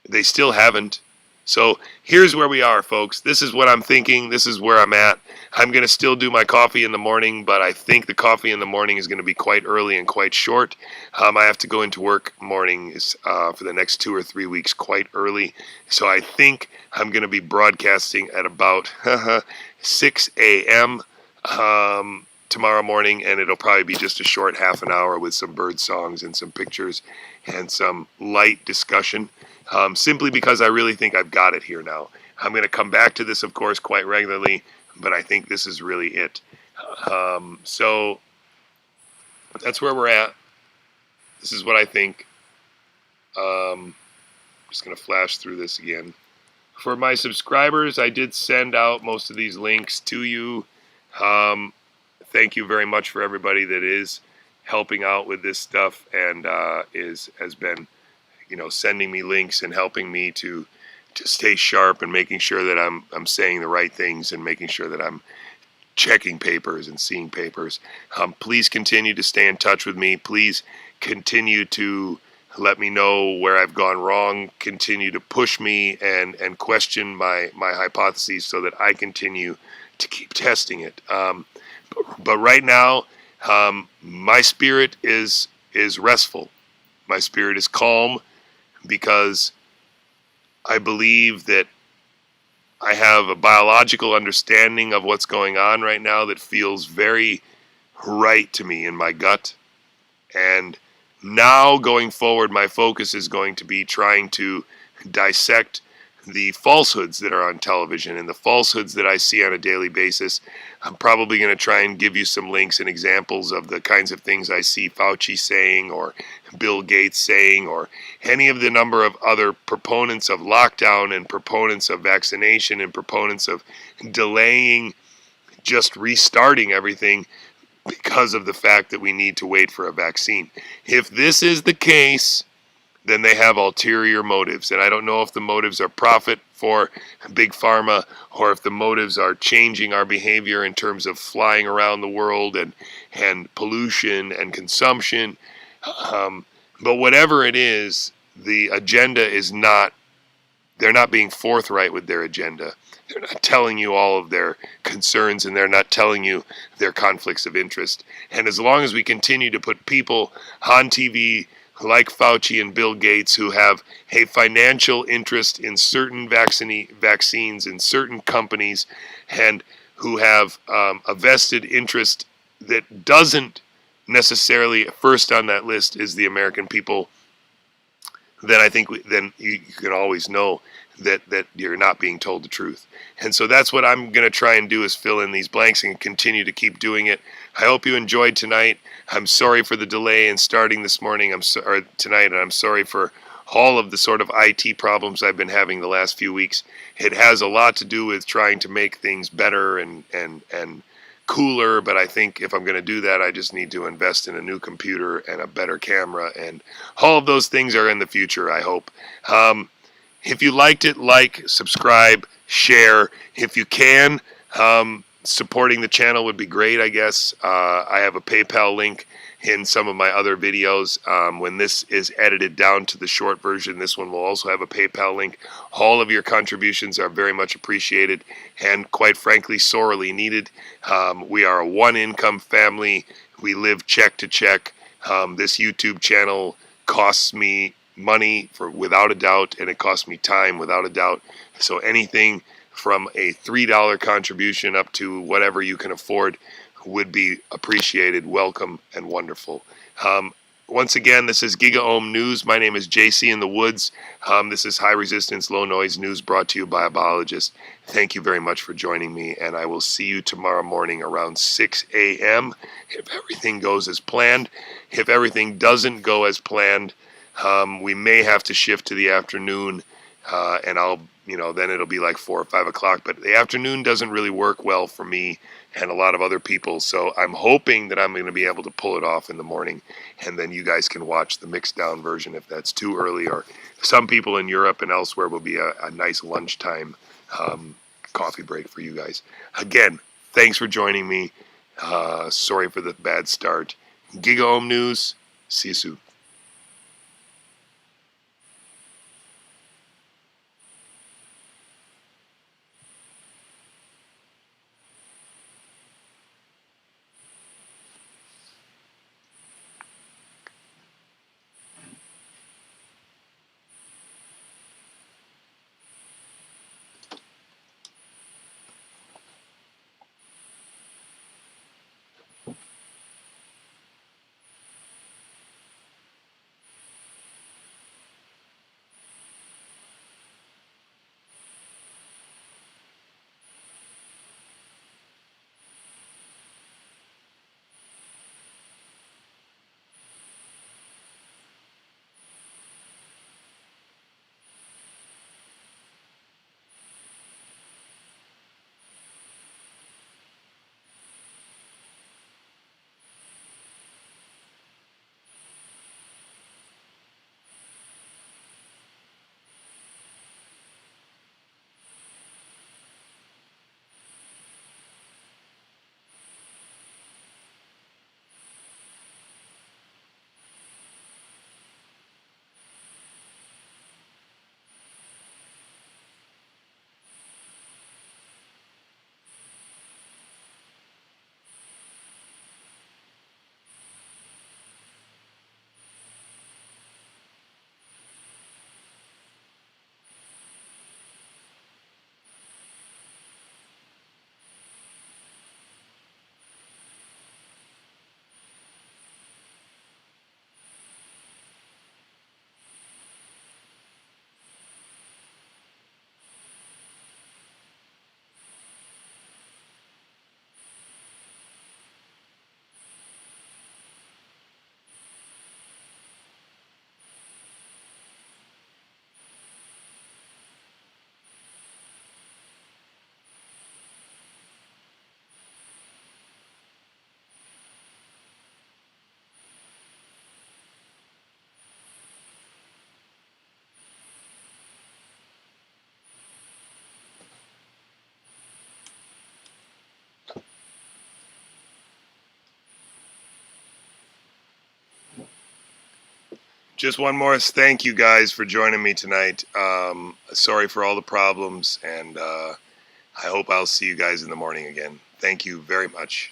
They still haven't. So here's where we are, folks. This is what I'm thinking. This is where I'm at. I'm going to still do my coffee in the morning, but I think the coffee in the morning is going to be quite early and quite short. I have to go into work mornings for the next 2 or 3 weeks quite early. So I think I'm going to be broadcasting at about 6 a.m. Tomorrow morning, and it'll probably be just a short half an hour with some bird songs and some pictures and some light discussion. Simply because I really think I've got it here now. I'm going to come back to this, of course, quite regularly, but I think this is really it. So that's where we're at. This is what I think. Just going to flash through this again. For my subscribers, I did send out most of these links to you. Thank you very much for everybody that is helping out with this stuff and has been sending me links and helping me to stay sharp and making sure that I'm saying the right things and making sure that I'm checking papers and seeing papers. Please continue to stay in touch with me. Please continue to let me know where I've gone wrong. Continue to push me and question my hypotheses so that I continue to keep testing it. But right now, my spirit is restful. My spirit is calm, because I believe that I have a biological understanding of what's going on right now that feels very right to me in my gut. And now going forward, my focus is going to be trying to dissect the falsehoods that are on television and the falsehoods that I see on a daily basis. I'm probably going to try and give you some links and examples of the kinds of things I see Fauci saying or Bill Gates saying or any of the number of other proponents of lockdown and proponents of vaccination and proponents of delaying just restarting everything because of the fact that we need to wait for a vaccine. If this is the case, then they have ulterior motives. And I don't know if the motives are profit for big pharma or if the motives are changing our behavior in terms of flying around the world and pollution and consumption. But whatever it is, the agenda is not, they're not being forthright with their agenda. They're not telling you all of their concerns, and they're not telling you their conflicts of interest. And as long as we continue to put people on TV like Fauci and Bill Gates who have a financial interest in certain vaccines in certain companies and who have a vested interest that doesn't necessarily, first on that list is the American people, then I think then you can always know that you're not being told the truth. And so that's what I'm going to try and do, is fill in these blanks and continue to keep doing it. I hope you enjoyed tonight. I'm sorry for the delay in starting this morning, or tonight, and I'm sorry for all of the sort of IT problems I've been having the last few weeks. It has a lot to do with trying to make things better and cooler, but I think if I'm going to do that, I just need to invest in a new computer and a better camera, and all of those things are in the future, I hope. If you liked it, like, subscribe, share. If you can, supporting the channel would be great, I guess. I have a PayPal link in some of my other videos. When this is edited down to the short version, this one will also have a PayPal link. All of your contributions are very much appreciated and, quite frankly, sorely needed. We are a one-income family. We live check to check. This YouTube channel costs me money, without a doubt, and it costs me time without a doubt. So anything from a $3 contribution up to whatever you can afford would be appreciated, welcome, and wonderful. Once again, this is GigaOM News. My name is JC in the Woods. This is high resistance, low noise news brought to you by a biologist. Thank you very much for joining me, and I will see you tomorrow morning around 6 a.m. if everything goes as planned. If everything doesn't go as planned, we may have to shift to the afternoon, and then it'll be like 4 or 5 o'clock. But the afternoon doesn't really work well for me and a lot of other people. So I'm hoping that I'm going to be able to pull it off in the morning, and then you guys can watch the mixed down version if that's too early. Or some people in Europe and elsewhere will be a nice lunchtime coffee break for you guys. Again, thanks for joining me. Sorry for the bad start. GigaOM News. See you soon. Just one more thank you guys for joining me tonight. Sorry for all the problems, and I hope I'll see you guys in the morning again. Thank you very much.